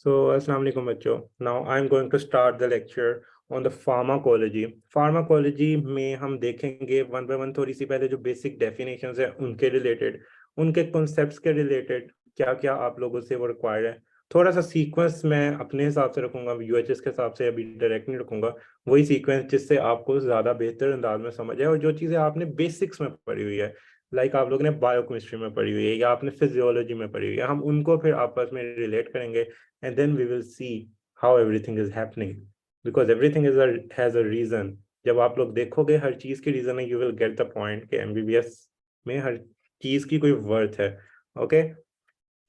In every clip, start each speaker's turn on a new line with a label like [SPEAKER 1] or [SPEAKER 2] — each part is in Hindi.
[SPEAKER 1] So, Assalamu alaikum बच्चों. Now I'm going to start the lecture on the pharmacology. Pharmacology में हम देखेंगे वन बाय वन थोड़ी सी पहले जो बेसिक डेफिनेशंस है उनके रिलेटेड, उनके कॉन्सेप्ट्स के रिलेटेड क्या क्या आप लोगों से वो रिक्वायर्ड है. थोड़ा सा सीक्वेंस मैं अपने हिसाब से रखूंगा, यूएचएस के हिसाब से अभी डायरेक्ट नहीं रखूंगा. वही सीक्वेंस जिससे आपको ज़्यादा बेहतर अंदाज में समझ आए, और जो चीज़ें आपने बेसिक्स में पढ़ी हुई है, लाइक आप लोगों ने बायोकेमिस्ट्री में पढ़ी हुई है या आपने फिजियोलॉजी में पढ़ी हुई है, हम उनको फिर आपस में रिलेट करेंगे. And then we will see how everything is happening, because everything has a reason. जब आप लोग देखोगे हर चीज की रीजन है, you will get the point कि एमबीबीएस में हर चीज की कोई वर्थ है. ओके,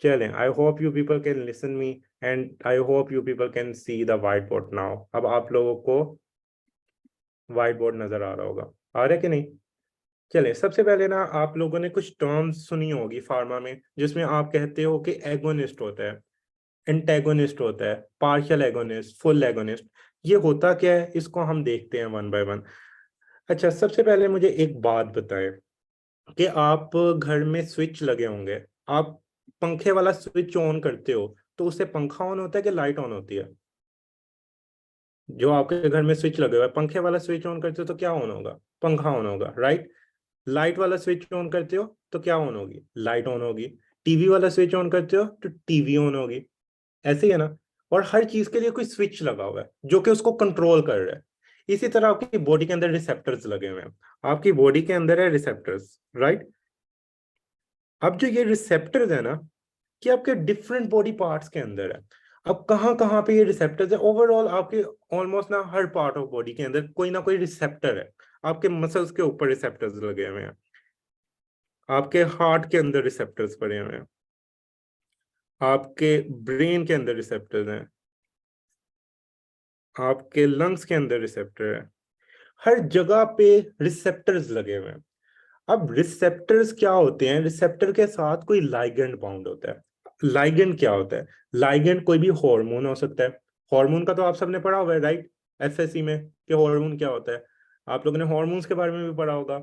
[SPEAKER 1] चलें. I hope you people can listen me and I hope you people can see the whiteboard now. अब आप लोगों को व्हाइट बोर्ड नजर आ रहा होगा, आ रहा है कि नहीं? चलें, सबसे पहले ना आप लोगों ने कुछ टर्म्स सुनी होगी फार्मा में, जिसमें आप कहते हो कि एगोनिस्ट होता है, एंटेगोनिस्ट होता है, पार्शियल एगोनिस्ट, फुल एगोनिस्ट. ये होता क्या है, इसको हम देखते हैं वन बाय वन. अच्छा, सबसे पहले मुझे एक बात बताएं कि आप घर में स्विच लगे होंगे, आप पंखे वाला स्विच ऑन करते हो तो उससे पंखा ऑन होता है कि लाइट ऑन होती है? जो आपके घर में स्विच लगे हुए है, पंखे वाला स्विच ऑन करते हो तो क्या ऑन होगा? पंखा ऑन होगा, राइट. लाइट वाला स्विच ऑन करते हो तो क्या ऑन होगी? लाइट ऑन होगी. टीवी वाला स्विच ऑन करते हो तो टीवी ऑन होगी. ऐसे ही है ना. और हर चीज के लिए कोई स्विच लगा हुआ है जो कि उसको कंट्रोल कर रहा है. इसी तरह आपकी बॉडी के अंदर रिसेप्टर्स लगे हुए हैं. आपकी बॉडी के अंदर है रिसेप्टर्स, राइट. अब जो ये रिसेप्टर्स है ना, कि आपके डिफरेंट बॉडी पार्ट्स के अंदर है. अब कहाँ कहाँ पे ये रिसेप्टर्स है? ओवरऑल आपके ऑलमोस्ट ना हर पार्ट ऑफ बॉडी के अंदर कोई ना कोई रिसेप्टर है. आपके मसल्स के ऊपर रिसेप्टर्स लगे हुए हैं, आपके हार्ट के अंदर रिसेप्टर्स पड़े हुए हैं, आपके ब्रेन के अंदर रिसेप्टर्स हैं, आपके लंग्स के अंदर रिसेप्टर है. हर जगह पे रिसेप्टर्स लगे हुए हैं. अब रिसेप्टर्स क्या होते हैं? रिसेप्टर के साथ कोई लाइगेंड बाउंड होता है. लाइगेंड क्या होता है? लाइगेंड कोई भी हार्मोन हो सकता है. हार्मोन का तो आप सबने पढ़ा हुआ है, राइट, एफएससी में, कि हार्मोन क्या होता है. आप लोगों ने हार्मोन्स के बारे में भी पढ़ा होगा,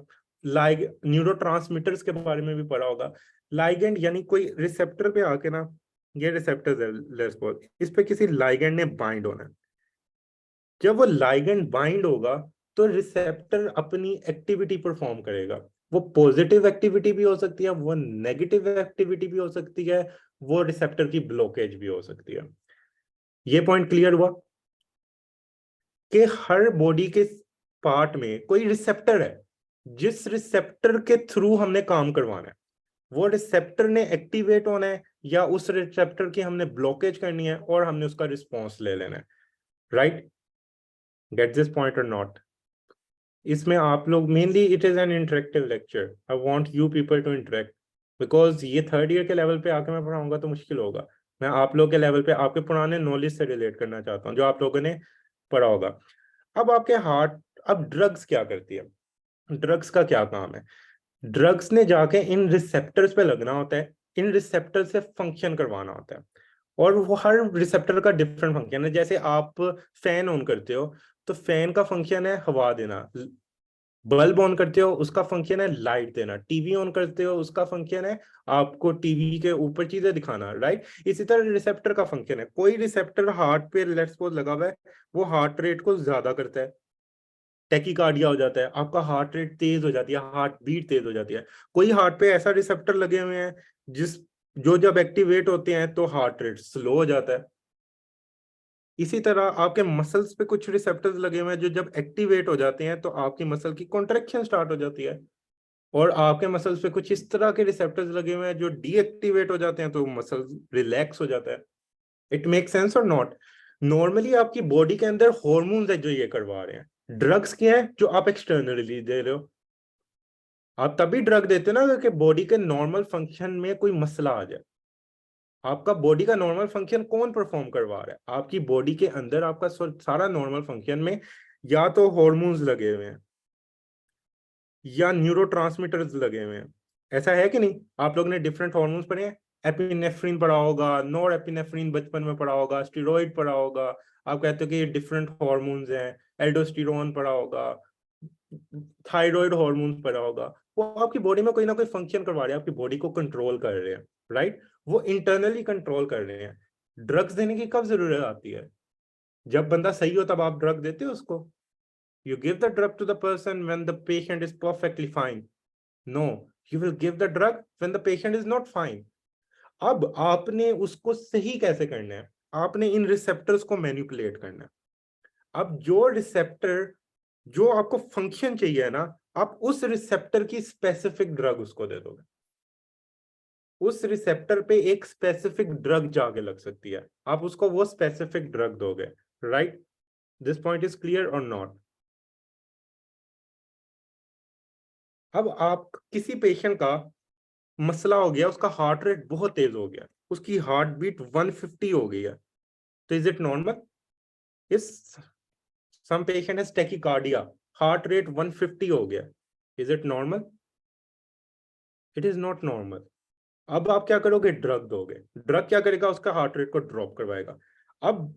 [SPEAKER 1] न्यूरोट्रांसमीटर्स के बारे में भी पढ़ा होगा. लाइगेंड यानी कोई रिसेप्टर पे आके ना, ये रिसेप्टर्स है, लेट्स सपोज इस पे किसी लाइगेंड ने बाइंड होना है. जब वो लाइगेंड बाइंड होगा तो रिसेप्टर अपनी एक्टिविटी परफॉर्म करेगा. वो पॉजिटिव एक्टिविटी भी हो सकती है, वो नेगेटिव एक्टिविटी भी हो सकती है, वो रिसेप्टर की ब्लॉकेज भी हो सकती है. ये पॉइंट क्लियर हुआ कि हर बॉडी के पार्ट में कोई रिसेप्टर है. जिस रिसेप्टर के थ्रू हमने काम करवाना है, वो रिसेप्टर ने एक्टिवेट होना है या उस रिसेप्टर की हमने ब्लॉकेज करनी है और हमने उसका रिस्पॉन्स ले लेना है, राइट. गेट दिस पॉइंट और नॉट? इसमें आप लोग mainly, it is an interactive lecture. I want you people to interact, because ये थर्ड ईयर के लेवल पे आके मैं पढ़ाऊंगा तो मुश्किल होगा. मैं आप लोग के लेवल पे आपके पुराने नॉलेज से रिलेट करना चाहता हूँ जो आप लोगों ने पढ़ा होगा. अब आपके हार्ट, अब ड्रग्स क्या करती है? ड्रग्स का क्या काम है? ड्रग्स ने जाके इन रिसेप्टर्स पे लगना होता है, इन रिसेप्टर से फंक्शन करवाना होता है. और वो हर रिसेप्टर का डिफरेंट फंक्शन है. जैसे आप फैन ऑन करते हो तो फैन का फंक्शन है हवा देना. बल्ब ऑन करते हो, उसका फंक्शन है लाइट देना. टीवी ऑन करते हो, उसका फंक्शन है आपको टीवी के ऊपर चीजें दिखाना, राइट. इसी तरह रिसेप्टर का फंक्शन है. कोई रिसेप्टर हार्ट पे लेट्स सपोज लगा हुआ है, वो हार्ट रेट को ज्यादा करता है, टैकीकार्डिया हो जाता है, आपका हार्ट रेट तेज हो जाती है, हार्ट बीट तेज हो जाती है. कोई हार्ट पे ऐसा रिसेप्टर लगे हुए हैं जिस जो जब एक्टिवेट होते हैं तो हार्ट रेट स्लो हो जाता है. इसी तरह आपके मसल्स पे कुछ रिसेप्टर्स लगे हुए हैं जो जब एक्टिवेट हो जाते हैं तो आपकी मसल की कॉन्ट्रैक्शन स्टार्ट हो जाती है. और आपके मसल्स पे कुछ इस तरह के रिसेप्टर्स लगे हुए हैं जो डीएक्टिवेट हो जाते हैं तो मसल रिलैक्स हो जाता है. इट मेक सेंस और नॉट? नॉर्मली आपकी बॉडी के अंदर हॉर्मोन्स है जो ये करवा रहे हैं. ड्रग्स क्या है जो आप एक्सटर्नली दे रहे हो? आप तभी ड्रग देते हो ना कि बॉडी के नॉर्मल फंक्शन में कोई मसला आ जाए. आपका बॉडी का नॉर्मल फंक्शन कौन परफॉर्म करवा रहा है? आपकी बॉडी के अंदर आपका सारा नॉर्मल फंक्शन में या तो हॉर्मोन्स लगे हुए हैं या न्यूरोट्रांसमीटर्स लगे हुए हैं. ऐसा है कि नहीं? आप लोग ने डिफरेंट हॉर्मोन्स पढ़े हैं. एपिनेफ्रिन पढ़ा होगा, नॉर एपिनेफ्रिन बचपन में पढ़ा होगा, स्टीरॉइड पढ़ा होगा. आप कहते हो कि ये डिफरेंट हॉर्मोन्स हैं. एल्डोस्टेरोन पढ़ा होगा, थायराइड हॉर्मोन्स पढ़ा होगा. वो आपकी बॉडी में कोई ना कोई फंक्शन करवा रहे हैं, आपकी बॉडी को कंट्रोल कर रहे हैं, राइट. वो इंटरनली कंट्रोल कर रहे हैं. ड्रग्स देने की कब जरूरत आती है? जब बंदा सही हो तब आप ड्रग देते हो उसको। You give the drug to the person when the patient is perfectly fine. No, you will give the drug when the patient is not fine. अब आपने उसको सही कैसे करना है? आपने इन रिसेप्टर्स को मैनिपुलेट करना है। अब जो रिसेप्टर जो आपको फंक्शन चाहिए ना, आप उस रिसेप्टर की स्पेसिफिक ड्रग उसको दे दोगे। उस रिसेप्टर पे एक स्पेसिफिक ड्रग जाके लग सकती है, आप उसको वो स्पेसिफिक ड्रग दोगे। Right? This point is clear और नॉट? अब आप किसी पेशेंट का मसला हो गया, उसका हार्ट रेट बहुत तेज हो गया, उसकी हार्ट बीट 150 हो गई है, तो इज इट नॉर्मल? इस some patient has tachycardia, heart rate 150 हो गया, is it normal? It is not normal. अब आप क्या करोगे? ड्रग दोगे। ड्रग क्या करेगा? उसका हार्ट रेट को ड्रॉप करवाएगा। अब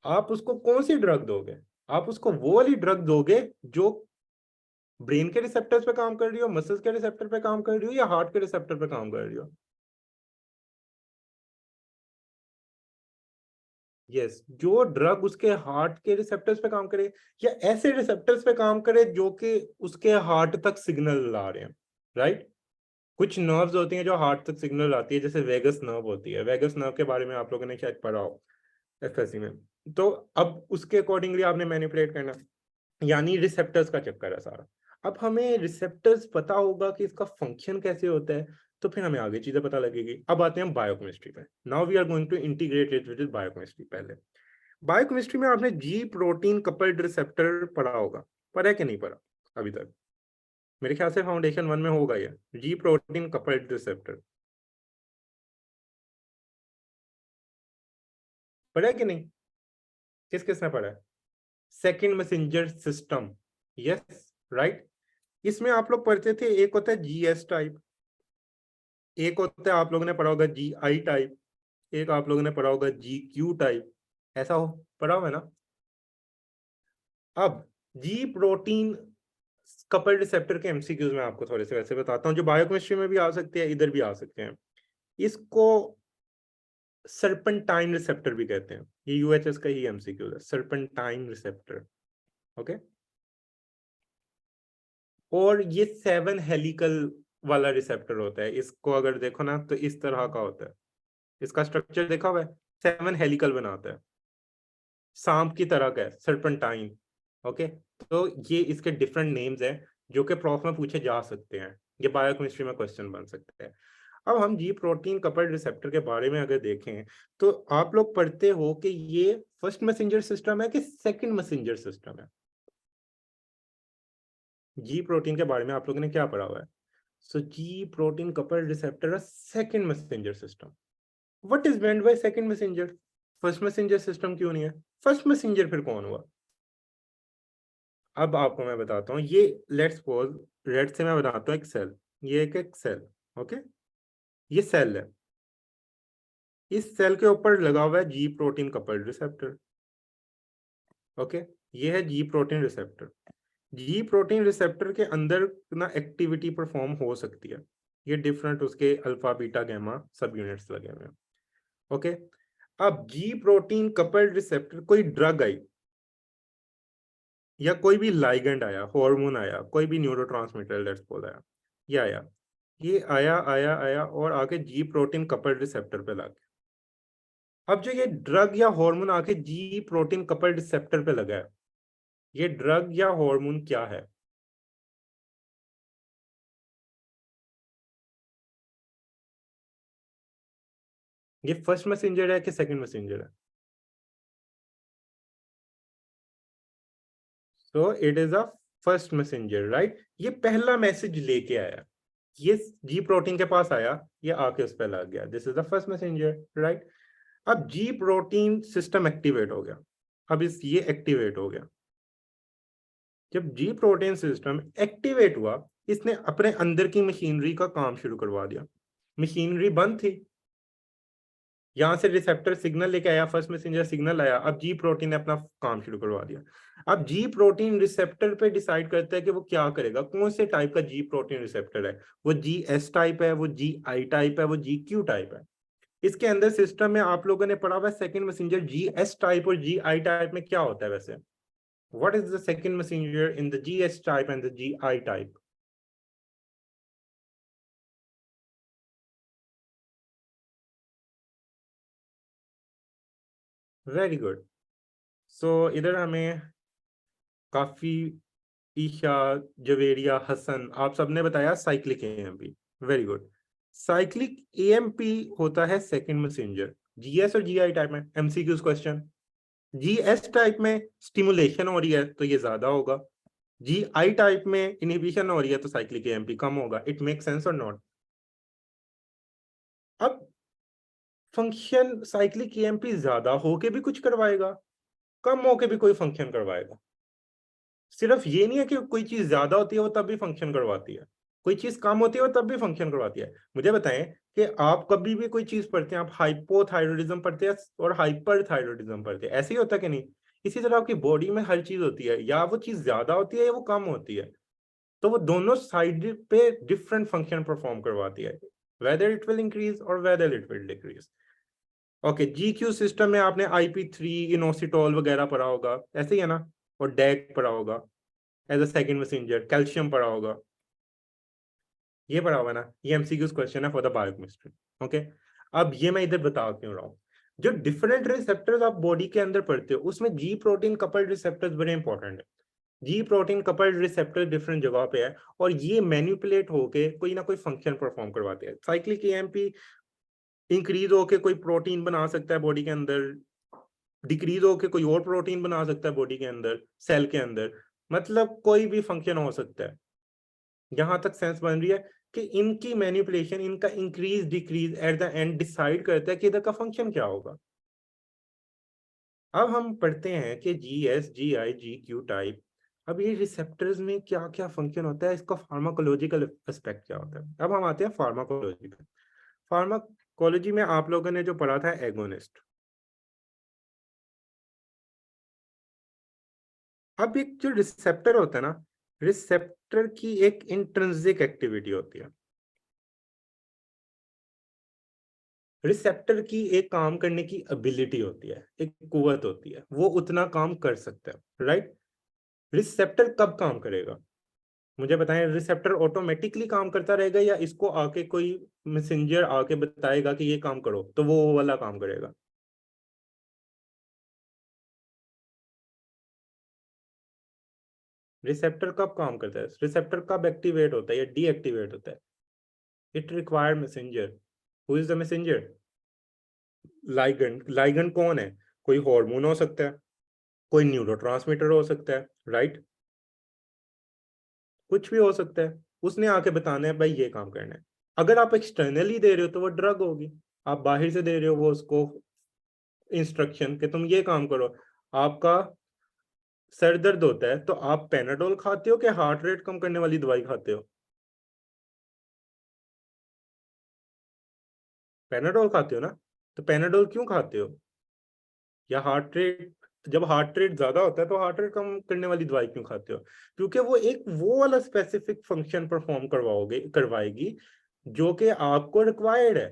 [SPEAKER 1] आप उसको कौन सी ड्रग दोगे? आप उसको वो वाली ड्रग दोगे जो ब्रेन के रिसेप्टर्स पे काम कर रही हो, मसल्स के रिसेप्टर पे काम कर रही हो, या हार्ट के रिसेप्टर पे काम कर रही हो। यस, जो ड्रग उसके हार्ट के रिसेप्टर्स पे काम करे, या ऐसे रिसेप्टर्स पे काम करे जो कि उसके हार्ट तक सिग्नल ला रहे हैं। राइट? कुछ नर्व्स होती हैं जो हार्ट तक सिग्नल आती है, जैसे वेगस नर्व होती है। वेगस नर्व के बारे में आप लोगों ने शायद पढ़ा हो एफएससी में। तो अब उसके अकॉर्डिंगली आपने मैनिपुलेट करना, यानी रिसेप्टर्स का चक्कर है सारा। अब हमें रिसेप्टर्स पता होगा कि इसका फंक्शन कैसे होता है, तो फिर हमें आगे चीजें पता लगेगी। अब आते हैं बायोकेमिस्ट्री पे। Now we are going to integrate it with biochemistry. पहले बायोकेमिस्ट्री में आपने जी प्रोटीन कपल्ड रिसेप्टर पढ़ा होगा, पढ़ा है कि नहीं पढ़ा अभी तक? मेरे ख्याल से फाउंडेशन 1 में होगा ये, जी प्रोटीन कपल्ड रिसेप्टर। पढ़ा है कि नहीं? किस किसने पढ़ा है? Second messenger system. Yes, right. इसमें आप लोग पढ़ते थे, एक होता है जीएस टाइप, एक होता है आप लोगों ने पढ़ा होगा जी आई टाइप, एक आप लोगों ने पढ़ा होगा जी क्यू टाइप। ऐसा हो पढ़ा हुआ है ना? अब जी प्रोटीन कपल रिसेप्टर के एमसीक्यूज में आपको थोड़े से वैसे बताता हूँ, जो बायोकेमिस्ट्री में भी आ सकते हैं, इधर भी आ सकते हैं। इसको सर्पेंटाइन रिसेप्टर भी कहते हैं। ये यूएचएस का ही एमसीक्यू है, सर्पेंटाइन रिसेप्टर। ओके। और ये 7 हेलिकल वाला रिसेप्टर होता है। इसको अगर देखो ना तो इस तरह का होता है, इसका स्ट्रक्चर देखा हुआ है, 7 हेलिकल बनाता है, सांप की तरह का है, सर्पेंटाइन। ओके। तो ये इसके डिफरेंट नेम्स हैं जो कि प्रॉफ में पूछे जा सकते हैं, ये बायोकेमिस्ट्री में क्वेश्चन बन सकते हैं। अब हम जी प्रोटीन कपल्ड रिसेप्टर के बारे में अगर देखें, तो आप लोग पढ़ते हो कि ये फर्स्ट मैसेंजर सिस्टम है कि सेकंड मैसेंजर सिस्टम है? जी प्रोटीन के बारे में आप लोगों ने क्या पढ़ा हुआ है? So G protein coupled receptor second messenger system. What is meant by second messenger? First messenger system क्यों नहीं है? फर्स्ट मैसेंजर फिर कौन हुआ? अब आपको मैं बताता हूँ, ये लेट्स सपोज रेड से मैं बताता हूँ एक सेल, ये एक सेल। ओके, ये सेल है, इस सेल के ऊपर लगा हुआ है जी प्रोटीन कपल्ड रिसेप्टर। ओके, ये है जी प्रोटीन रिसेप्टर। जी प्रोटीन रिसेप्टर के अंदर ना एक्टिविटी परफॉर्म हो सकती है, ये डिफरेंट उसके अल्फा बीटा गैमा सब यूनिट्स लगे हुए हैं। ओके। अब जी प्रोटीन कपल्ड रिसेप्टर, कोई ड्रग आई या कोई भी लाइगेंड आया, हार्मोन आया, कोई भी न्यूरोट्रांसमीटर लेट्स सपोज आया, ये आया, ये आया आया आया और आके जी प्रोटीन कपल्ड रिसेप्टर पे लग गया। अब जो ये ड्रग या हार्मोन आके जी प्रोटीन कपल्ड रिसेप्टर पे लगा है, ये ड्रग या हार्मोन क्या है? ये फर्स्ट मैसेंजर है कि सेकंड मैसेंजर है? So it is a first messenger, right. ये पहला मैसेज लेके आया, ये जी प्रोटीन के पास आया, ये आके उस पर लग गया, this is the first messenger, right. अब जी प्रोटीन सिस्टम एक्टिवेट हो गया, अब इस ये एक्टिवेट हो गया। जब जी प्रोटीन सिस्टम एक्टिवेट हुआ, इसने अपने अंदर की मशीनरी का काम शुरू करवा दिया। मशीनरी बंद थी, यहां से रिसेप्टर सिग्नल लेके आया, फर्स्ट मैसेंजर सिग्नल आया, अब जी प्रोटीन ने अपना काम शुरू करवा दिया। अब जी प्रोटीन रिसेप्टर पे डिसाइड करता है कि वो क्या करेगा, कौन से टाइप का जी प्रोटीन रिसेप्टर है, वो जी एस टाइप है, वो जी आई टाइप है, वो जी क्यू टाइप है। इसके अंदर सिस्टम में आप लोगों ने पढ़ा हुआ है सेकंड मैसेंजर GS टाइप और GI टाइप में क्या होता है वैसे? What is the second messenger in the GS type and the GI type? Very good. So इधर हमें काफी ईशा, जवेरिया, हसन, आप सबने बताया cyclic AMP. Very good. Cyclic AMP होता है सेकंड मैसेंजर। जीएस और जीआई टाइप में एमसीक्यूज क्वेश्चन। जीएस टाइप में स्टिमुलेशन हो रही है तो ये ज्यादा होगा, जीआई टाइप में इनहिबिशन हो रही है तो साइक्लिक एएमपी कम होगा। इट मेक सेंस और नॉट? अब फंक्शन साइक्लिक एएमपी ज्यादा होके भी कुछ करवाएगा, कम होके भी कोई फंक्शन करवाएगा। सिर्फ ये नहीं है कि कोई चीज ज्यादा होती है वो तब भी फंक्शन करवाती है, कोई चीज कम होती है वो तब भी फंक्शन करवाती है। मुझे बताएं कि आप कभी भी कोई चीज पढ़ते हैं, आप हाइपोथायरॉयडिज्म पढ़ते हैं और हाइपर थायरॉयडिज्म पढ़ते हैं, ऐसे ही होता है कि नहीं? इसी तरह आपकी बॉडी में हर चीज होती है, या वो चीज ज्यादा होती है या वो कम होती है, तो वो दोनों साइड पे डिफरेंट फंक्शन परफॉर्म करवाती है, वेदर इट विल इंक्रीज और whether it will decrease. Okay, GQ system में आपने IP3 इनोसिटोल वगैरह पढ़ा होगा, ऐसे ही है ना? और डैक पढ़ा होगा as a second messenger, calcium पढ़ा होगा, ये पढ़ा होगा ना? ये एमसीक्यूज क्वेश्चन है फॉर द बायोकेमिस्ट्री। ओके, अब ये मैं इधर बता क्यों रहा हूँ। जो डिफरेंट रिसेप्टर्स आप बॉडी के अंदर पढ़ते हो उसमें जी प्रोटीन कपल्ड रिसेप्टर्स बड़े इंपॉर्टेंट है। जी प्रोटीन कपल्ड रिसेप्टर डिफरेंट जगह पे है और ये मैनिपुलेट होके कोई ना कोई फंक्शन परफॉर्म करवाते हैं। साइक्लिक एएमपी इंक्रीज होके कोई प्रोटीन बना सकता है बॉडी के अंदर, डिक्रीज होके कोई और प्रोटीन बना सकता है बॉडी के अंदर, सेल के अंदर, मतलब कोई भी फंक्शन हो सकता है। यहां तक सेंस बन रही है कि इनकी मैनिपुलेशन, इनका increase decrease at the and decide करता है कि इधर का फंक्शन क्या होगा। अब हम पढ़ते हैं कि GS, GI, GQ टाइप, अब ये रिसेप्टर्स में क्या क्या फंक्शन होता है, इसका फार्माकोलॉजिकल एस्पेक्ट क्या होता है। अब हम आते हैं फार्माकोलॉजिकल। फार्माकोलॉजी में आप लोगों ने जो पढ़ा था एगोनिस्ट। अब एक जो रिसेप्टर होता है ना, रिसेप्टर की एक इंट्रिंसिक एक्टिविटी होती है। रिसेप्टर की एक काम करने की एबिलिटी होती है, एक कुवत होती है, वो उतना काम कर सकता है, राइट? रिसेप्टर कब काम करेगा? मुझे बताएं, रिसेप्टर ऑटोमेटिकली काम करता रहेगा या इसको आके कोई मैसेंजर आके बताएगा कि ये काम करो तो वो वाला काम करेगा? रिसेप्टर कब काम करता है, रिसेप्टर कब एक्टिवेट होता है या डीएक्टिवेट होता है? It require messenger. Who is the messenger? Ligand. Ligand कौन है? कोई हार्मोन हो सकता है, कोई न्यूरोट्रांसमीटर हो सकता है, राइट? कुछ भी हो सकता है, उसने आके बताना है भाई ये काम करना है। अगर आप एक्सटर्नली दे रहे हो तो वो ड्रग होगी, आप बाहर से दे रहे हो वो उसको इंस्ट्रक्शन कि तुम ये काम करो। आपका सर दर्द होता है तो आप पेनाडोल खाते हो कि हार्ट रेट कम करने वाली दवाई खाते हो? पेनाडोल खाते हो ना? तो पेनाडोल क्यों खाते हो? या हार्ट रेट, जब हार्ट रेट ज्यादा होता है तो हार्ट रेट कम करने वाली दवाई क्यों खाते हो? क्योंकि वो एक वो वाला स्पेसिफिक फंक्शन परफॉर्म करवाएगी जो कि आपको रिक्वायर्ड है।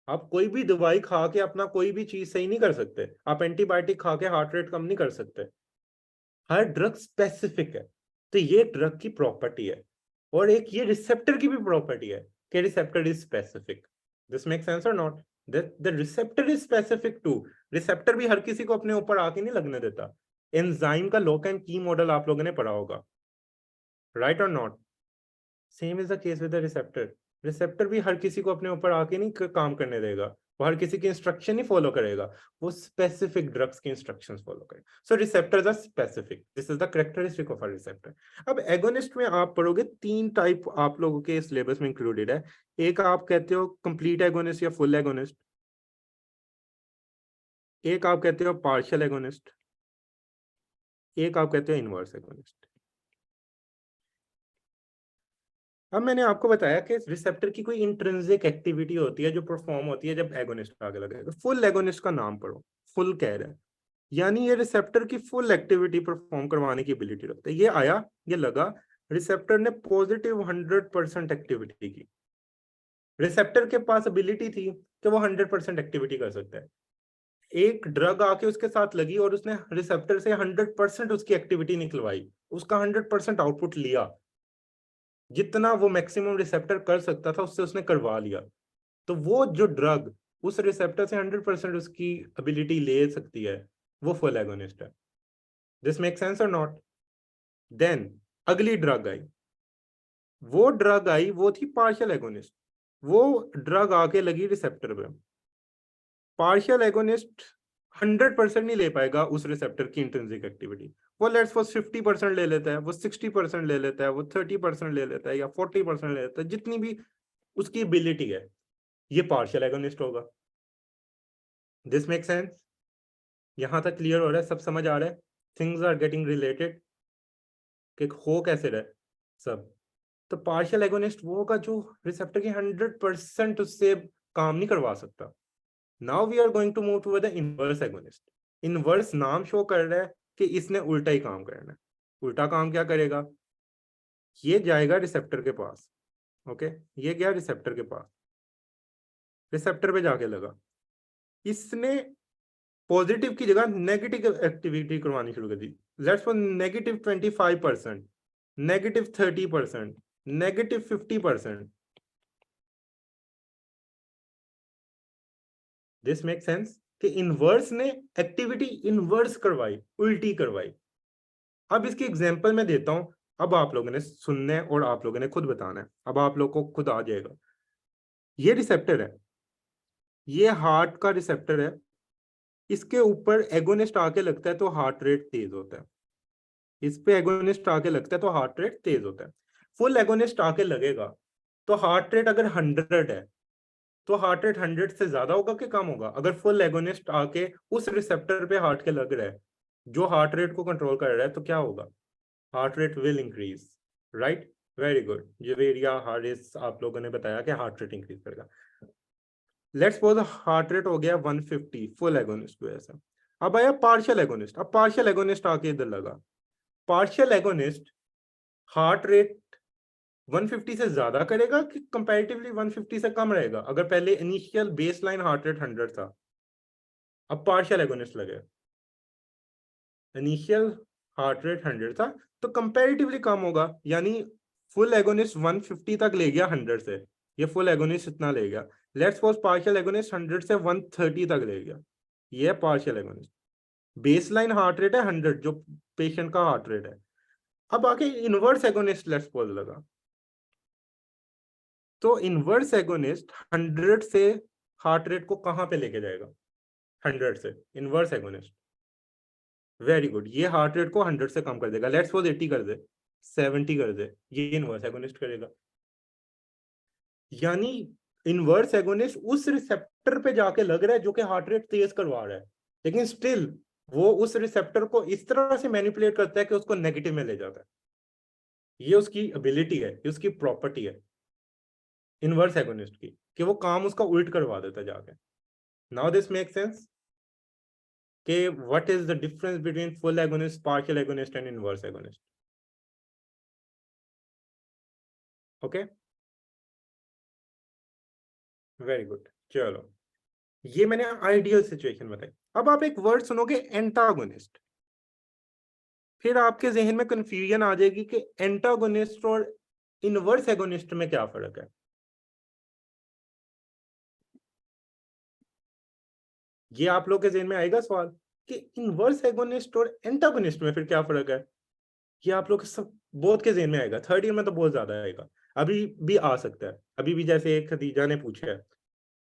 [SPEAKER 1] आप कोई भी दवाई खा के अपना कोई भी चीज सही नहीं कर सकते, आप एंटीबायोटिक खा के हार्ट रेट कम नहीं कर सकते। हर ड्रग स्पेसिफिक है, तो ये ड्रग की प्रॉपर्टी है। और एक ये रिसेप्टर की भी प्रॉपर्टी है कि receptor is specific. This make sense और not? The receptor is specific to. Receptor भी हर किसी को अपने ऊपर आके नहीं लगने देता। एंजाइम का लॉक एंड की मॉडल आप लोगों ने पढ़ा होगा, राइट और not? Same is the case with the receptor. Receptor भी हर किसी को अपने ऊपर आके नहीं काम करने देगा, वो हर किसी की इंस्ट्रक्शन ही फॉलो करेगा, वो स्पेसिफिक ड्रग्स की इंस्ट्रक्शंस फॉलो करेगा। So receptors are specific, this is the characteristic of a receptor. अब एगोनिस्ट में आप पढ़ोगे तीन टाइप आप लोगों के सिलेबस में इंक्लूडेड है। एक आप कहते हो कंप्लीट एगोनिस्ट या फुल एगोनिस्ट, एक आप कहते हो पार्शियल एगोनिस्ट, एक आप कहते हो इनवर्स एगोनिस्ट। अब मैंने आपको बताया कि रिसेप्टर की कोई इंट्रिंसिक एक्टिविटी होती है जो परफॉर्म होती है जब एगोनिस्ट आगे लगेगा। फुल एगोनिस्ट का नाम पढ़ो, फुल कह रहा है, यानी ये रिसेप्टर की फुल एक्टिविटी परफॉर्म करवाने की एबिलिटी रखता है। ये आया, ये लगा, रिसेप्टर ने पॉजिटिव 100% एक्टिविटी की। रिसेप्टर के पास एबिलिटी थी कि वो 100% एक्टिविटी कर सकता है। एक ड्रग आके उसके साथ लगी और उसने रिसेप्टर से 100% उसकी एक्टिविटी निकलवाई, उसका 100% आउटपुट लिया, जितना वो मैक्सिमम रिसेप्टर कर सकता था उससे उसने करवा लिया। तो वो जो ड्रग उस रिसेप्टर से 100% उसकी एबिलिटी ले सकती है, वो फुल एगोनिस्ट है। दिस मेक सेंस और नॉट? देन अगली ड्रग आई, वो थी पार्शियल एगोनिस्ट। वो ड्रग आके लगी रिसेप्टर पे। पार्शियल एगोनिस्ट 100% नहीं ले पाएगा उस रिसेप्टर की इंट्रिंसिक एक्टिविटी। वो लेट्स सपोज 50% ले लेता है, वो 60% ले लेता है, वो 30% ले लेता है, या 40% ले लेता है, जितनी भी उसकी एबिलिटी है, ये पार्शियल एगोनिस्ट होगा। This make sense? यहां तक क्लियर हो रहा है? सब समझ आ रहा है? थिंग्स आर गेटिंग रिलेटेड कि हो कैसे रहे सब। तो पार्शियल एगोनिस्ट वो होगा जो रिसेप्टर की 100% उससे काम नहीं करवा सकता। Now we are going to move to the inverse agonist. Inverse नाम शो कर रहा है कि इसने उल्टा ही काम करना है। उल्टा काम क्या करेगा? ये जाएगा रिसेप्टर के पास, ओके, ये गया रिसेप्टर के पास, रिसेप्टर पे जाके लगा, इसने पॉजिटिव की जगह नेगेटिव एक्टिविटी करवानी शुरू कर दी। Let's for -25%, -30%, -50%। This make sense कि इनवर्स ने एक्टिविटी इनवर्स करवाई, उल्टी करवाई। अब इसकी एग्जांपल मैं देता हूं, अब आप लोगों ने सुनना है और आप लोगों ने खुद बताना है। अब आप लोग को खुद आ जाएगा। ये रिसेप्टर है, ये हार्ट का रिसेप्टर है, इसके ऊपर एगोनिस्ट आके लगता है तो हार्ट रेट तेज होता है। इस पे एगोनिस्ट आके लगता है तो हार्ट रेट तेज होता है। फुल एगोनिस्ट आके लगेगा तो हार्ट रेट अगर 100 है तो हार्ट रेट 100 से ज्यादा होगा कि कम होगा? अगर फुल एगोनिस्ट आके उस रिसेप्टर पे हार्ट के लग रहा है जो हार्ट रेट को कंट्रोल कर रहा है, तो क्या होगा? Heart rate will increase, right? Very good. Javeria Haris आप लोगों ने बताया कि हार्ट रेट इंक्रीज करेगा। लेट्स सपोज हार्ट रेट हो गया 150 फुल एगोनिस्ट पे ऐसा। अब आया पार्शियल एगोनिस्ट। अब पार्शियल एगोनिस्ट आके इधर लगा। पार्शियल एगोनिस्ट हार्ट रेट 150 से ज्यादा करेगा कि कंपैरेटिवली 150 से कम रहेगा? अगर पहले इनिशियल बेसलाइन हार्ट रेट 100 था, अब पार्शियल एगोनिस्ट लगे, इनिशियल हार्ट रेट 100 था तो कंपैरेटिवली कम होगा, यानी फुल एगोनिस्ट 150 तक ले गया 100 से, ये फुल एगोनिस्ट इतना ले गया। लेट्स सपोज पार्शियल एगोनिस्ट 100 से 130 तक ले गया, ये partial agonist. Baseline heart rate है 100 जो पेशेंट का हार्ट रेट है। अब आके इनवर्स एगोनिस्ट लेट्स सपोज लगा, तो इनवर्स एगोनिस्ट 100 से हार्ट रेट को कहां पे लेके जाएगा? 100 से इनवर्स एगोनिस्ट, वेरी गुड, ये हार्ट रेट को 100 से कम कर देगा। लेट्स सपोज 80 कर दे, 70 कर दे, ये इनवर्स एगोनिस्ट करेगा। यानी इनवर्स एगोनिस्ट उस रिसेप्टर पे जाके लग रहा है जो कि हार्ट रेट तेज करवा रहा है, लेकिन स्टिल वो उस रिसेप्टर को इस तरह से मैनिपुलेट करता है कि उसको नेगेटिव में ले जाता है। ये उसकी एबिलिटी है, ये उसकी प्रॉपर्टी है इनवर्स एगोनिस्ट की, कि वो काम उसका उल्ट करवा देता है जाके। नाउ दिस मेक सेंस कि what is the difference between full agonist, partial agonist and inverse agonist? Okay, very good. चलो, ये मैंने आइडियल सिचुएशन बताई। अब आप एक वर्ड सुनोगे एंटागोनिस्ट, फिर आपके जहन में कंफ्यूजन आ जाएगी कि एंटागोनिस्ट और इनवर्स एगोनिस्ट में क्या फर्क है। ये आप लोग के जहन में आएगा सवाल कि इनवर्स एगोनिस्ट और एंटागोनिस्ट में फिर क्या फर्क है। ये आप लोग सब बोध के जहन में आएगा, थर्ड ईयर में तो बहुत ज्यादा आएगा, अभी भी आ सकता है। अभी भी जैसे एक खदीजा ने पूछा है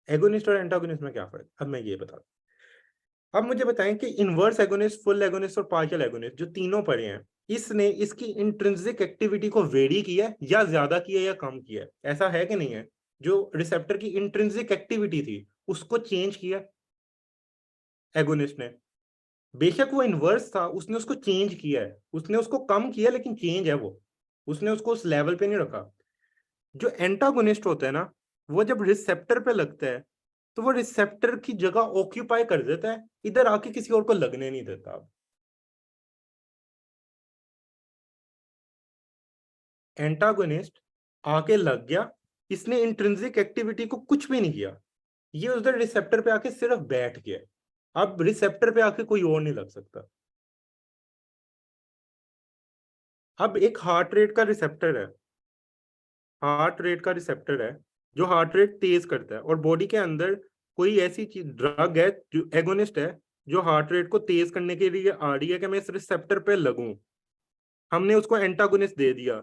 [SPEAKER 1] एगोनिस्ट और एंटागोनिस्ट में क्या फर्क, अब मैं ये बता। अब मुझे बताएं कि इनवर्स एगोनिस्ट, फुल एगोनिस्ट और पार्शियल एगोनिस्ट जो तीनों पढ़े हैं, इसने इसकी इंट्रिंसिक एक्टिविटी को वेरी किया है या ज्यादा किया या कम किया है? ऐसा है कि नहीं है? जो रिसेप्टर की इंट्रिंसिक एक्टिविटी थी उसको चेंज किया एगोनिस्ट ने। बेशक वो इनवर्स था, उसने उसको चेंज किया है, उसने उसको कम किया, लेकिन चेंज है वो, उसने उसको उस लेवल पे नहीं रखा। जो एंटागोनिस्ट होता है ना, वो जब रिसेप्टर पे लगता है तो वो रिसेप्टर की जगह ऑक्यूपाई कर देता है, इधर आके किसी और को लगने नहीं देता। अब एंटागोनिस्ट आके लग गया, इसने इंट्रिंसिक एक्टिविटी को कुछ भी नहीं किया, ये उधर रिसेप्टर पे आके सिर्फ बैठ गया, अब रिसेप्टर पे आके कोई और नहीं लग सकता। अब एक हार्ट रेट का रिसेप्टर है, हार्ट रेट का रिसेप्टर है जो हार्ट रेट तेज करता है, और बॉडी के अंदर कोई ऐसी चीज ड्रग है जो एगोनिस्ट है जो हार्ट रेट को तेज करने के लिए आ रही है कि मैं इस रिसेप्टर पे लगूं। हमने उसको एंटागोनिस्ट दे दिया,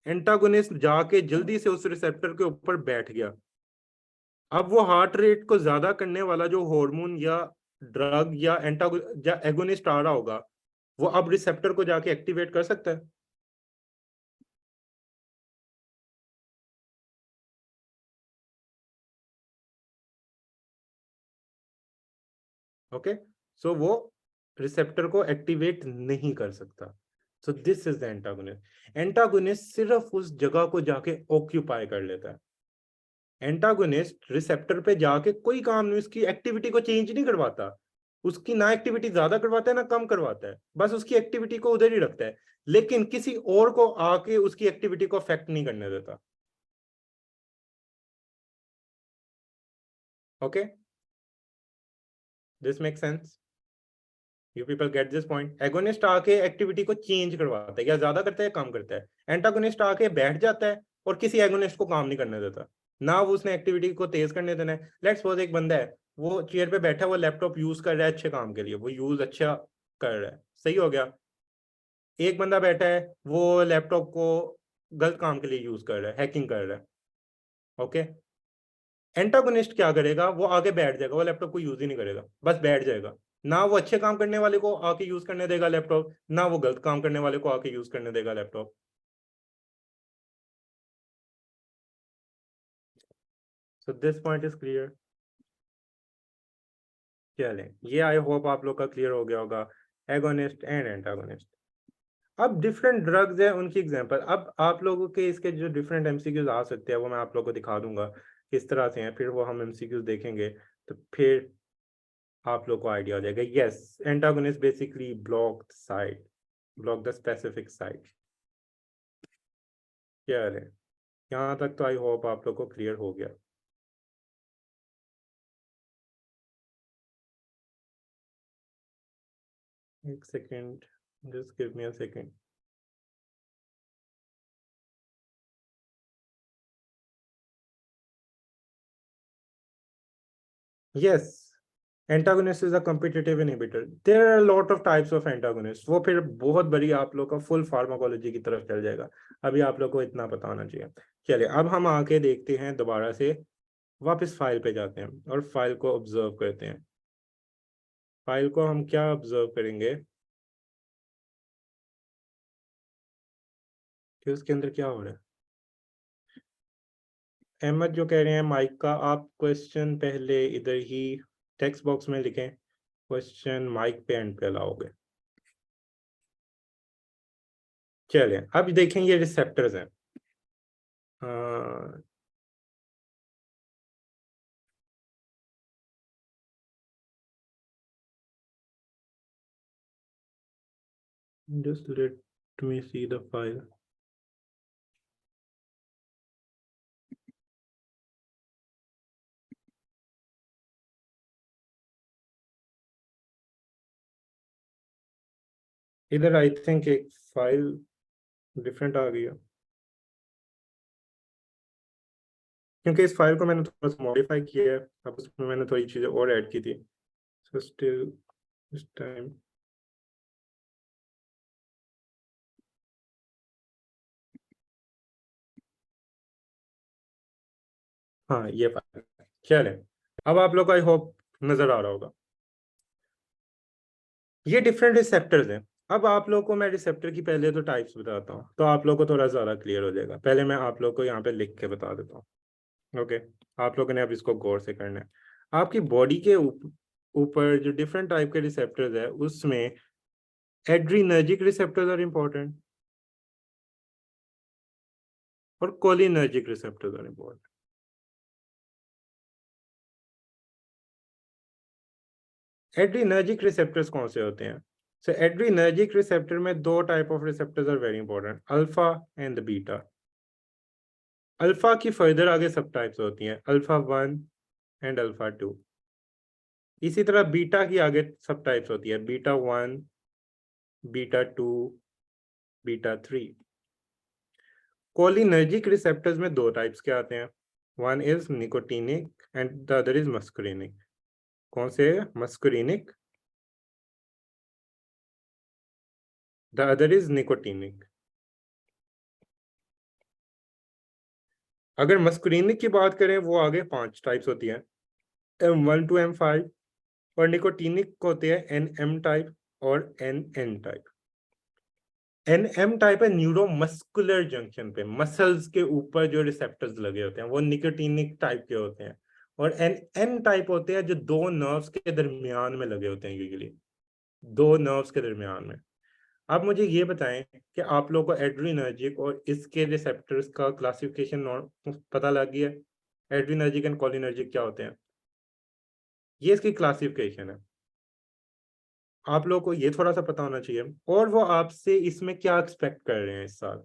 [SPEAKER 1] एंटागोनिस्ट जाके जल्दी से उस रिसेप्टर के ऊपर बैठ गया। अब वो हार्ट रेट को ज्यादा करने वाला जो हार्मोन या ड्रग या या एगोनिस्ट आ रहा होगा, वो अब रिसेप्टर को जाके एक्टिवेट कर सकता है। ओके, सो वो रिसेप्टर को एक्टिवेट नहीं कर सकता। So this is the antagonist. Antagonist सिर्फ उस जगह को जाके ऑक्यूपाई कर लेता है। एंटागोनिस्ट रिसेप्टर पे जाके कोई काम नहीं, उसकी एक्टिविटी को चेंज नहीं करवाता, उसकी ना एक्टिविटी ज्यादा करवाता है ना कम करवाता है, बस उसकी एक्टिविटी को उधर ही रखता है, लेकिन किसी और को आके उसकी एक्टिविटी को अफेक्ट नहीं करने देता। Okay, this make sense? You people get this point? Agonist आके एक्टिविटी को चेंज करवाता है, या ज्यादा करता है कम करता है। एंटागोनिस्ट आके बैठ जाता है और किसी एगोनिस्ट को काम नहीं करने देता, ना वो उसने एक्टिविटी को तेज करने देना है। लेट्स सपोज एक बंदा है, वो चेयर पे बैठा है, वो लैपटॉप यूज कर रहा है अच्छे काम के लिए, वो यूज अच्छा कर रहा है, सही हो गया। एक बंदा बैठा है, वो लैपटॉप को गलत काम के लिए यूज कर रहा है, हैकिंग कर रहा है। ओके, एंटागोनिस्ट क्या करेगा, वो आगे बैठ जाएगा, वो लैपटॉप को यूज ही नहीं करेगा, बस बैठ जाएगा। ना वो अच्छे काम करने वाले को आके यूज करने देगा लैपटॉप, ना वो गलत काम करने वाले को आके यूज करने देगा laptop. So this point is clear. चले, ये आई होप आप लोग का क्लियर हो गया होगा, एगोनिस्ट एंड एंटागोनिस्ट। अब डिफरेंट ड्रग्स है, उनकी एग्जांपल। अब आप लोगों के इसके जो डिफरेंट एमसीक्यूज आ सकते हैं वो मैं आप लोगों को दिखा दूंगा किस तरह से हैं, फिर वो हम एमसीक्यूज देखेंगे, तो फिर आप लोग को आइडिया हो जाएगा। Yes, antagonist basically block site, block the specific site. क्या है, यहाँ तक तो आई होप आप लोग को क्लियर हो गया। एक second, just give me a second. yes, antagonist is a competitive inhibitor. There are a lot of types of antagonists. वो फिर बहुत बड़ी आप लोग का फुल फार्माकोलॉजी की तरफ चल जाएगा, अभी आप लोग को इतना पता होना चाहिए। चलिए, अब हम आके देखते हैं, दोबारा से वापस फाइल पे जाते हैं और फाइल को ऑब्जर्व करते हैं। फाइल को हम क्या ऑब्जर्व करेंगे कि उसके अंदर क्या हो रहा है। अहमद जो कह रहे हैं माइक का, आप क्वेश्चन पहले इधर ही टेक्स्ट बॉक्स में लिखें, क्वेश्चन माइक पे एंड पे अलाओगे। चलिए, अब देखें, ये रिसेप्टर्स हैं। just let me see the file. इधर आई थिंक एक फाइल डिफरेंट आ गई है, क्योंकि इस फाइल को मैंने थोड़ा सा मॉडिफाई किया है, अब उसमें मैंने थोड़ी चीजें और ऐड की थी। सो स्टिल दिस टाइम, हाँ ये फाइल। चले, अब आप लोग को आई होप नजर आ रहा होगा, ये डिफरेंट रिसेप्टर्स हैं। अब आप लोग को मैं रिसेप्टर की पहले तो टाइप्स बताता हूँ, तो आप लोग को थोड़ा ज्यादा क्लियर हो जाएगा। पहले मैं आप लोग को यहाँ पे लिख के बता देता हूँ। ओके, आप लोगों ने अब इसको गौर से करना है। आपकी बॉडी के ऊपर जो डिफरेंट टाइप के रिसेप्टर्स है, उसमें एड्रीनर्जिक रिसेप्टर्स आर इंपॉर्टेंट और cholinergic receptors are important. Adrenergic receptors कौन से होते हैं? सो एड्रीनर्जिक रिसेप्टर में दो type of receptors are very important, alpha and beta. Alpha की फर्दर आगे सब टाइप्स होती हैं, अल्फा 1, एंड अल्फा 2। इसी तरह बीटा की आगे सब टाइप्स होती है, beta 1, beta 2, beta 3। Cholinergic receptors में दो टाइप्स के आते हैं, one is nicotinic and the other is muscarinic. कौन से? Muscarinic, the other is nicotinic. अगर मस्कुरिनिक की बात करें, वो आगे 5 टाइप्स होती हैं, M1 to M5, और निकोटीनिक होते हैं NM टाइप और NN टाइप। NM टाइप है न्यूरोमस्कुलर जंक्शन पे, मसल्स के ऊपर जो रिसेप्टर्स लगे होते हैं वो निकोटीनिक टाइप के होते हैं। और NN टाइप होते हैं जो दो नर्व्स के दरमियान में लगे होते हैं, यूजुअली दो नर्व्स के दरमियान में। आप मुझे ये बताएं कि आप लोगों को एड्रीनर्जिक और इसके रिसेप्टर्स का क्लासिफिकेशन पता लग गया? एड्रीनर्जिक एंड कोलिनर्जिक क्या होते हैं, ये इसकी क्लासिफिकेशन है। आप लोगों को ये थोड़ा सा पता होना चाहिए। और वो आपसे इसमें क्या एक्सपेक्ट कर रहे हैं इस साल,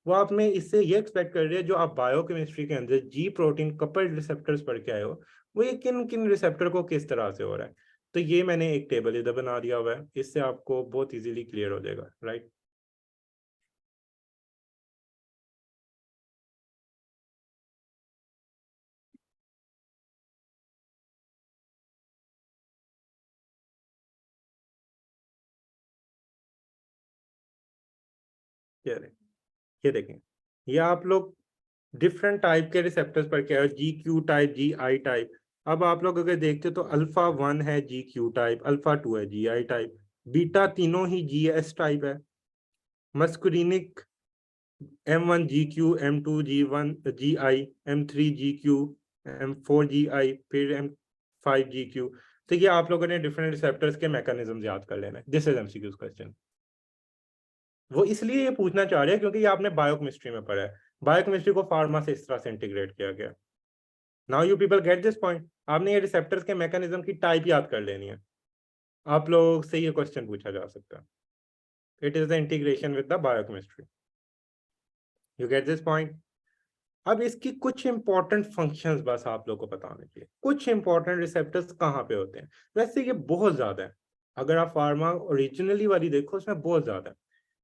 [SPEAKER 1] वो आप में इससे ये एक्सपेक्ट कर रहे हैं जो आप बायोकेमिस्ट्री के अंदर जी प्रोटीन कपल्ड रिसेप्टर्स पढ़ के आए हो, वो ये किन किन रिसेप्टर को किस तरह से हो रहा है। तो ये मैंने एक टेबल इधर बना दिया हुआ है, इससे आपको बहुत इजीली क्लियर हो जाएगा, राइट। ये देखें, ये आप लोग डिफरेंट टाइप के रिसेप्टर्स पर क्या है, G Q type, G I type. अब आप लोग अगर देखते हो तो अल्फा 1 है जी क्यू टाइप, अल्फा 2 है जी आई टाइप, बीटा तीनों ही जी एस टाइप है। Muscarinic M1 G Q, M2 जी1 G I, M3 G Q, M4 G I, फिर M5 जी क्यू। तो ये आप लोगों ने डिफरेंट रिसेप्टर्स के मैकेनिज्म याद कर लेना है। This is MCQs question. वो इसलिए ये पूछना चाह रहे हैं क्योंकि ये आपने बायोकेमिस्ट्री में पढ़ा है, बायोकेमिस्ट्री को फार्मा से इस तरह से इंटीग्रेट किया गया। Now you people get this point. आपने ये रिसेप्टर्स के मैकेनिज्म की टाइप याद कर लेनी है। आप लोग से ये क्वेश्चन पूछा जा सकता है, it is the integration with the biochemistry. You get this point. अब इसकी कुछ इंपॉर्टेंट फंक्शंस बस आप लोग को पता होने चाहिए, कुछ इंपॉर्टेंट रिसेप्टर्स कहाँ पे होते हैं। वैसे ये बहुत ज्यादा है, अगर आप फार्मा ओरिजिनली वाली देखो उसमें बहुत ज्यादा है,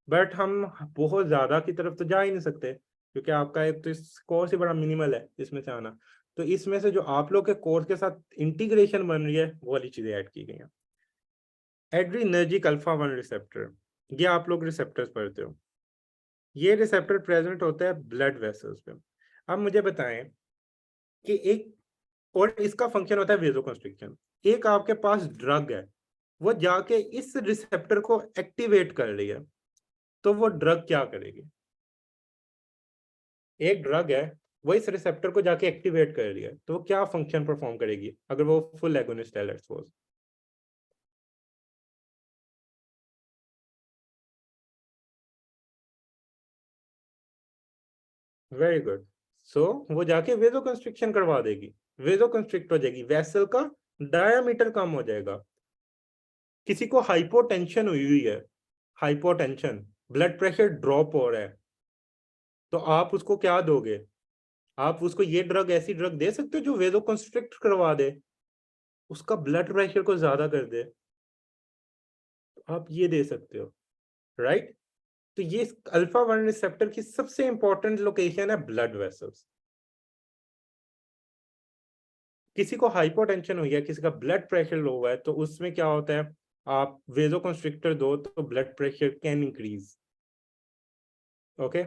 [SPEAKER 1] बट हम बहुत ज्यादा की तरफ तो जा ही नहीं सकते क्योंकि आपका एक तो इस कोर्स ही बड़ा मिनिमल है इसमें से आना। तो इसमें से जो आप लोग के कोर्स के साथ इंटीग्रेशन बन रही है वो वाली चीजें ऐड की गई हैं। एड्रीनर्जिक अल्फा 1 रिसेप्टर, ये आप लोग रिसेप्टर्स पढ़ते हो, ये रिसेप्टर प्रेजेंट होता है ब्लड वेसल्स पे। अब मुझे बताएं कि एक, और इसका फंक्शन होता है वेजोकंस्ट्रिक्शन। एक आपके पास ड्रग है, वो जाके इस रिसेप्टर को एक्टिवेट कर रही है, तो वो ड्रग क्या करेगी? एक ड्रग है, वो इस रिसेप्टर को जाके एक्टिवेट कर रही है, तो वो क्या फंक्शन परफॉर्म करेगी अगर वो फुल एगोनिस्ट है, let's suppose. Very good. So वो जाके वेजो कंस्ट्रिक्शन करवा देगी, वेजो कंस्ट्रिक्ट हो जाएगी, वेसल का डायामीटर कम हो जाएगा। किसी को हाइपोटेंशन हुई हुई है, हाइपोटेंशन, ब्लड प्रेशर ड्रॉप हो रहा है, तो आप उसको क्या दोगे? आप उसको ये ड्रग, ऐसी ड्रग दे सकते हो जो वेजो कंस्ट्रिक्ट करवा दे, उसका ब्लड प्रेशर को ज्यादा कर दे, तो आप ये दे सकते हो, राइट। तो ये अल्फा 1 रिसेप्टर की सबसे इंपॉर्टेंट लोकेशन है ब्लड वेसल्स। किसी को हाइपोटेंशन हुई है, किसी का ब्लड प्रेशर लो हुआ है, तो उसमें क्या होता है, आप वेजोकंस्ट्रिक्टर दो तो blood pressure can increase. Okay.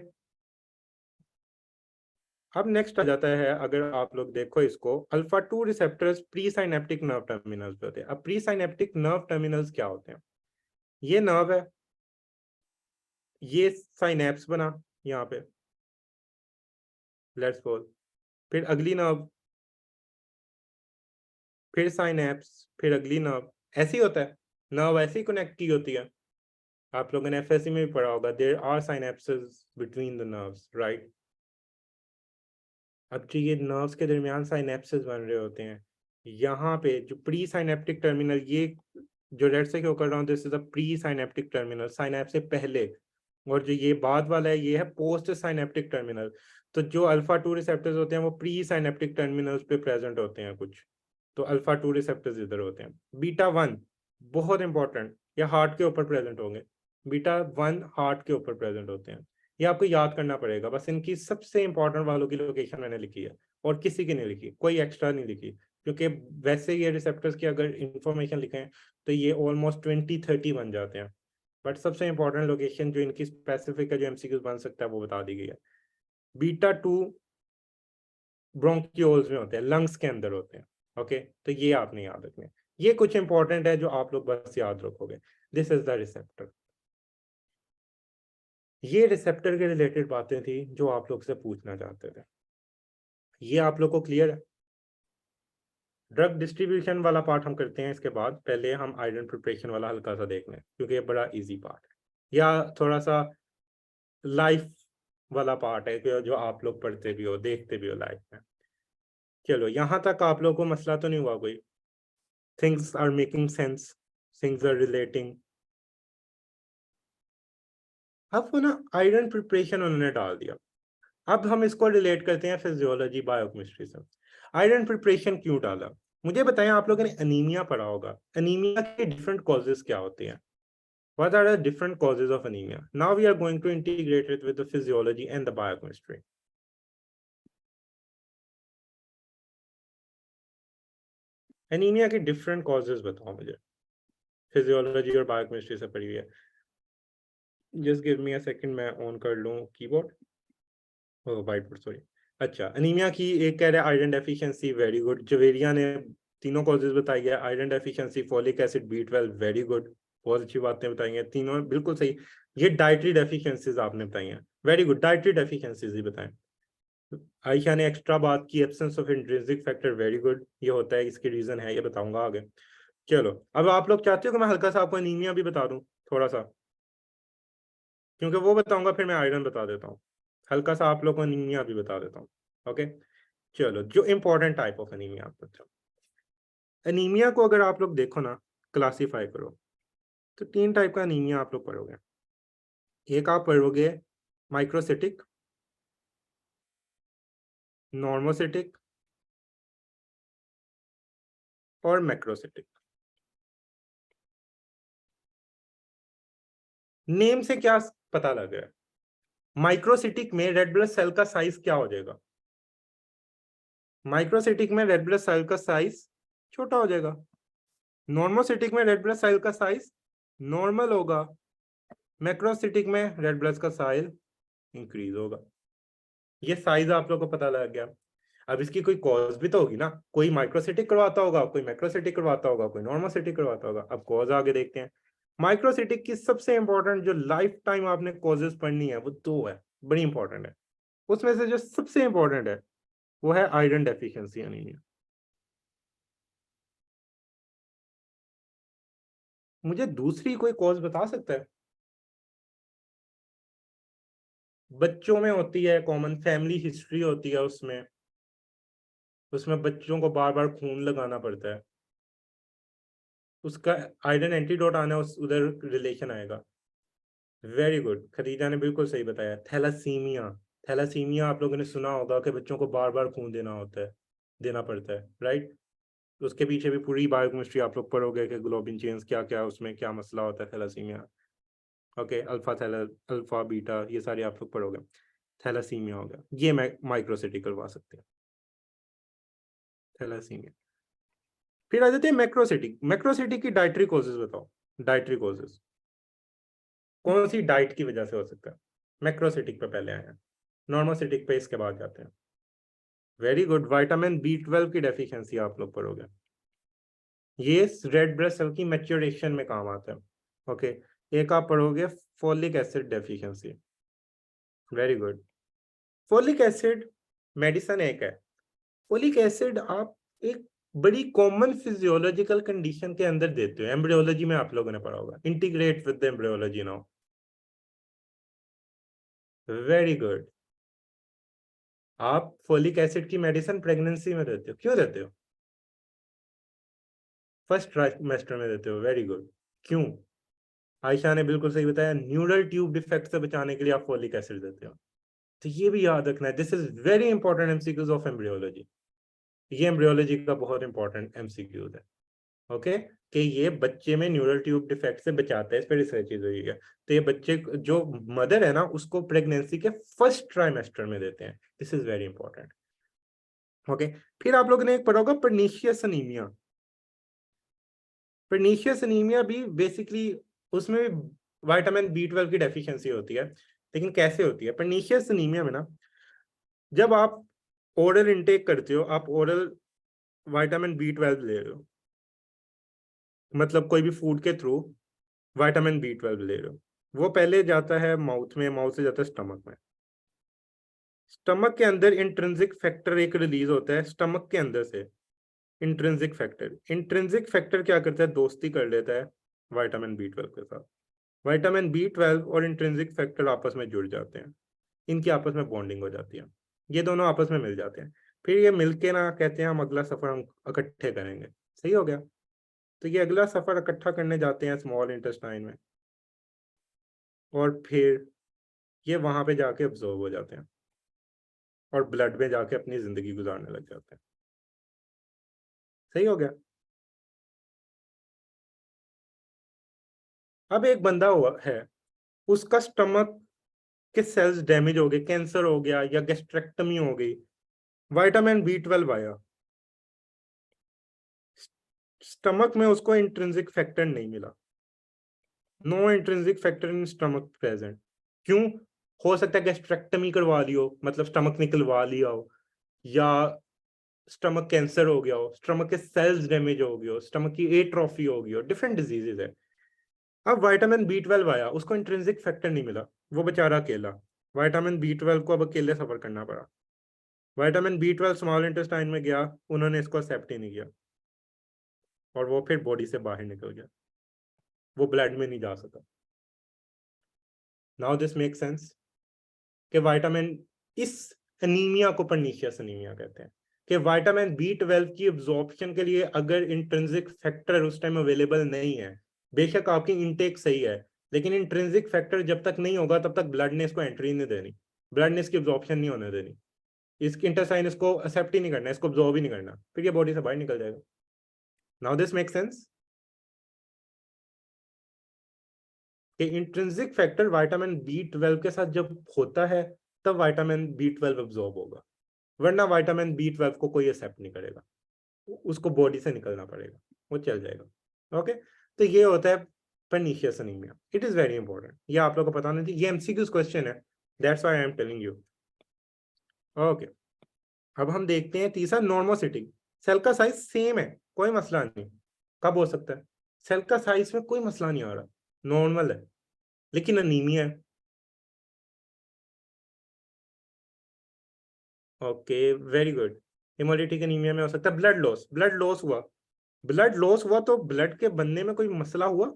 [SPEAKER 1] अब नेक्स्ट आ जाता है, अगर आप लोग देखो इसको, alpha 2 receptors pre synaptic nerve terminals पे होते हैं। अब प्री साइनेप्टिक नर्व टर्मिनल्स क्या होते हैं? ये नर्व है, ये साइनेप्स बना यहाँ पे, लेट्स सपोज, फिर अगली नर्व, फिर साइनेप्स, फिर अगली नर्व, ऐसे ही होता है, नर्व ऐसे ही कनेक्ट की होती है। आप लोगों ने एफएससी में भी पढ़ा होगा, there are synapses between the nerves, right. अब जो ये नर्व्स के दरमियान साइनेप्सेस बन रहे होते हैं, यहाँ पे जो प्री साइनेप्टिक टर्मिनल, ये जो रेड से क्यों कर रहा हूँ, this is a pre synaptic terminal, synapse से पहले। और जो ये बाद वाला है, ये है पोस्ट साइनेप्टिक टर्मिनल। तो जो अल्फा 2 रिसेप्टर्स होते हैं वो प्री साइनेप्टिक टर्मिनल्स पे प्रेजेंट होते हैं कुछ, तो अल्फा 2 रिसेप्टर्स इधर होते हैं। बीटा 1 बहुत इंपॉर्टेंट, या हार्ट के ऊपर प्रेजेंट होंगे। बीटा 1 हार्ट के ऊपर प्रेजेंट होते हैं। ये आपको याद करना पड़ेगा, बस इनकी सबसे इंपॉर्टेंट वालों की लोकेशन मैंने लिखी है और किसी की नहीं लिखी, कोई एक्स्ट्रा नहीं लिखी, क्योंकि वैसे ये रिसेप्टर्स की अगर इंफॉर्मेशन लिखें तो ये ऑलमोस्ट 20-30 बन जाते हैं, बट सबसे इंपॉर्टेंट लोकेशन जो इनकी स्पेसिफिक है, जो एमसीक्यू बन सकता है, वो बता दी गई है। बीटा 2 ब्रोंकियोल्स में होते हैं, लंग्स के अंदर होते हैं। ओके, तो ये आपने याद रखना है। ये कुछ इंपॉर्टेंट है जो आप लोग बस याद रखोगे। This is the receptor. ये रिसेप्टर के रिलेटेड बातें थी जो आप लोग से पूछना चाहते थे। ये आप लोग को क्लियर है? ड्रग डिस्ट्रीब्यूशन वाला पार्ट हम करते हैं इसके बाद, पहले हम आयरन प्रिपरेशन वाला हल्का सा देख लें, क्योंकि ये बड़ा इजी पार्ट है, या थोड़ा सा लाइफ वाला पार्ट है जो आप लोग पढ़ते भी हो, देखते भी हो लाइफ में। चलो, यहां तक आप लोग को मसला तो नहीं हुआ कोई? Things are making sense, things are relating. अब वो ना आयरन प्रिपरेशन उन्होंने डाल दिया, अब हम इसको रिलेट करते हैं फिजियोलॉजी बायोकेमिस्ट्री से। आयरन प्रिपरेशन क्यों डाला, मुझे बताएं। आप लोगों ने अनीमिया पढ़ा होगा, अनीमिया के डिफरेंट कॉजेज क्या होते हैं? What are the different causes of anemia? Now we are going to integrate it with the physiology and the biochemistry. Anemia के different causes बताओ मुझे, फिजियोलॉजी और बायोकेमिस्ट्री से पढ़ी हुई है। Just give me a second, मैं ऑन कर लूँ कीबोर्ड, व्हाइट बोर्ड, सॉरी। अच्छा, अनीमिया की एक कह रहे हैं iron deficiency, very good. Javeria ने तीनों कॉजेज बताई है, iron deficiency, folic acid, B12, very good, बहुत अच्छी बातें बताई हैं, तीनों बिल्कुल सही। ये डाइटरी डेफिशिएंसीज आपने बताई हैं, वेरी गुड, डाइटरी डेफिशिएंसीज ही बताएं। आयशा ने एक्स्ट्रा बात की, absence of intrinsic factor, very good, ये होता है, इसकी रीजन है, ये बताऊंगा आगे। चलो, अब आप लोग चाहते हो कि मैं हल्का सा आपको एनीमिया भी बता दूं, थोड़ा सा, क्योंकि वो बताऊंगा फिर मैं आयरन बता देता हूँ, हल्का सा आप लोग को एनीमिया भी बता देता हूँ। ओके, चलो, जो इंपॉर्टेंट टाइप ऑफ एनीमिया आप बताओ। एनीमिया को अगर आप लोग देखो ना, क्लासीफाई करो, तो 3 टाइप का एनीमिया आप लोग पढ़ोगे। एक आप पढ़ोगे माइक्रोसिटिक, नॉर्मोसिटिक और मैक्रोसिटिक। नेम से क्या पता लग रहा है? माइक्रोसिटिक में रेड ब्लड सेल का साइज क्या हो जाएगा? माइक्रोसिटिक में रेड ब्लड सेल का साइज छोटा हो जाएगा। नॉर्मोसिटिक में रेड ब्लड सेल का साइज नॉर्मल होगा। मैक्रोसिटिक में रेड ब्लड का साइज इंक्रीज होगा। ये साइज आप लोग को पता लग गया। अब इसकी कोई कॉज भी तो होगी ना, कोई माइक्रोसिटिक करवाता होगा, कोई मैक्रोसिटिक करवाता होगा, कोई नॉर्मोसिटिक करवाता होगा। अब कॉज आगे देखते हैं। माइक्रोसिटिक की सबसे इंपॉर्टेंट जो लाइफ टाइम आपने कॉजेज पढ़नी है, वो 2 है, बड़ी इंपॉर्टेंट है। उसमें से जो सबसे इंपॉर्टेंट है वो है आयरन डेफिशिएंसी एनीमिया। मुझे दूसरी कोई कॉज बता सकता है? बच्चों में होती है कॉमन, फैमिली हिस्ट्री होती है उसमें, उसमें बच्चों को बार बार खून लगाना पड़ता है, उसका आयरन एंटीडोट आना, उस उधर रिलेशन आएगा। वेरी गुड, खदीजा ने बिल्कुल सही बताया। थैलासीमिया, थैलासीमिया आप लोगों ने सुना होगा कि बच्चों को बार बार खून देना होता है, देना पड़ता है, राइट? उसके पीछे भी पूरी बायोकेमिस्ट्री आप लोग पढ़ोगे कि ग्लोबिन चेन्स क्या क्या, उसमें क्या मसला होता है थैलासीमिया। ओके, अल्फा बीटा, ये सारे आप लोग पढ़ोगे। थैलासीमिया हो गया, ये माइक्रोसिटिक करवा सकते हैं, थैलासीमिया। फिर आ जाते हैं मैक्रोसिटिक। मैक्रोसिटिक की डाइटरी कॉजेज बताओ, डाइटरी कॉजेज कौन सी डाइट की वजह से हो सकता है? मैक्रोसिटिक पे पहले आए हैं, नॉर्मोसिटिक पे इसके बाद जाते हैं। वेरी गुड, विटामिन B12 की डेफिशिएंसी आप लोग पढ़ोगे, ये रेड ब्लड सेल की मैच्योरेशन में काम आता है। ओके, एक आप पढ़ोगे folic acid deficiency, very good. Folic acid medicine एक है, फोलिक एसिड आप एक बड़ी कॉमन फिजियोलॉजिकल कंडीशन के अंदर देते हो। एम्ब्रियोलॉजी में आप लोगों ने पढ़ा होगा, integrate with the embryology now, very good. आप फोलिक एसिड की मेडिसिन प्रेगनेंसी में देते हो, क्यों देते हो? फर्स्ट ट्राइमेस्टर में देते हो, वेरी गुड। क्यों? आयशा ने बिल्कुल सही बताया, न्यूरल ट्यूब डिफेक्ट से बचाने के लिए आप फोलिक एसिड देते हो। तो ये भी याद रखना है, this is very important MCQs of embryology. ये एम्ब्रियोलॉजी का बहुत इंपॉर्टेंट एमसीक्यूज है। ओके, कि ये बच्चे में न्यूरल ट्यूब डिफेक्ट से बचाता है, इस पर रिसर्च हुई है। तो ये बच्चे जो मदर है ना उसको प्रेगनेंसी के फर्स्ट ट्राइमेस्टर में देते हैं। This is very important. Okay, फिर आप लोगों ने एक पढ़ा होगा पर्नीशियस अनीमिया। पर्नीशियस अनीमिया भी बेसिकली उसमें विटामिन B12 की डेफिशिएंसी होती है। लेकिन कैसे होती है पर्नीशियस अनीमिया में ना, जब आप ओरल इनटेक करते हो, आप ओरल विटामिन B12 ले रहे हो, मतलब कोई भी फूड के थ्रू विटामिन B12 ले रहे हो, वो पहले जाता है माउथ में, माउथ से जाता है स्टमक में। स्टमक के अंदर इंट्रिंसिक फैक्टर एक रिलीज होता है स्टमक के अंदर से। इंट्रिंसिक फैक्टर क्या करता है, दोस्ती कर लेता है विटामिन B12 के साथ। विटामिन B12 और इंट्रिंसिक फैक्टर आपस में जुड़ जाते हैं, इनकी आपस में बॉन्डिंग हो जाती है, ये दोनों आपस में मिल जाते हैं। फिर ये मिलके ना कहते हैं हम अगला सफर हम इकट्ठे करेंगे। सही हो गया। तो ये अगला सफर इकट्ठा करने जाते हैं स्मॉल इंटेस्टाइन में, और फिर ये वहां पे जाके अब्जॉर्ब हो जाते हैं और ब्लड में जाके अपनी जिंदगी गुजारने लग जाते हैं। सही हो गया। अब एक बंदा हुआ है, उसका स्टमक के सेल्स डैमेज हो गए, कैंसर हो गया या गैस्ट्रेक्टमी हो गई, विटामिन B12 आया, स्टमक में उसको इंट्रिंसिक फैक्टर नहीं मिला। No intrinsic factor in stomach present. क्यों? हो सकता है गैस्ट्रेक्टमी करवा ली हो, मतलब स्टमक निकलवा लिया हो, या स्टमक कैंसर हो गया हो, स्टमक के सेल्स डैमेज हो गए हो, स्टमक की एट्रोफी हो गई हो, डिफरेंट डिजीजेज है। अब विटामिन B12 आया, उसको इंट्रिंसिक फैक्टर नहीं मिला, वो बेचारा अकेला। विटामिन B12 को अब अकेले सफर करना पड़ा। विटामिन B12 स्मॉल इंटेस्टाइन में गया, उन्होंने इसको एक्सेप्ट ही नहीं किया, और वो फिर बॉडी से बाहर निकल गया, वो ब्लड में नहीं जा सका। नाउ दिस मेक सेंस कि विटामिन, इस एनीमिया को पर्नीशियस एनीमिया कहते हैं, कि विटामिन B12 की एब्जॉर्प्शन के लिए अगर इंट्रिंसिक फैक्टर उस टाइम अवेलेबल नहीं है, बेशक आपकी इनटेक सही है, लेकिन इंट्रिंसिक फैक्टर जब तक नहीं होगा तब तक ब्लड ने इसको एंट्री नहीं देनी, ब्लड ने इसकी एब्जॉर्प्शन नहीं होने देनी, इसकी इंटेस्टाइन इसको एक्सेप्ट ही नहीं करना, इसको एब्जॉर्ब ही नहीं करना, फिर ये बॉडी से बाहर निकल जाएगा। नाउ दिस मेक सेंस कि इंट्रिंसिक फैक्टर विटामिन B12 के साथ जब होता है तब विटामिन B12 एब्जॉर्ब होगा, वरना विटामिन B12 को कोई एक्सेप्ट नहीं करेगा, उसको बॉडी से निकलना पड़ेगा, वो चल जाएगा। ओके, तो ये होता है pernicious anaemia. It is very important, ये आप लोगों को पता नहीं थी, ये एमसीक्यूज क्वेश्चन है, that's why I am telling you. Okay, अब हम देखते हैं तीसरा, नॉर्मोसिटी। सेल का साइज सेम है, कोई मसला नहीं। कब हो सकता है? सेल का साइज में कोई मसला नहीं आ रहा, नॉर्मल है, लेकिन अनीमिया है। Okay, very good. Haemolytic anaemia में हो सकता है ब्लड लॉस, ब्लड लॉस हुआ, ब्लड लॉस हुआ तो ब्लड के बनने में कोई मसला हुआ?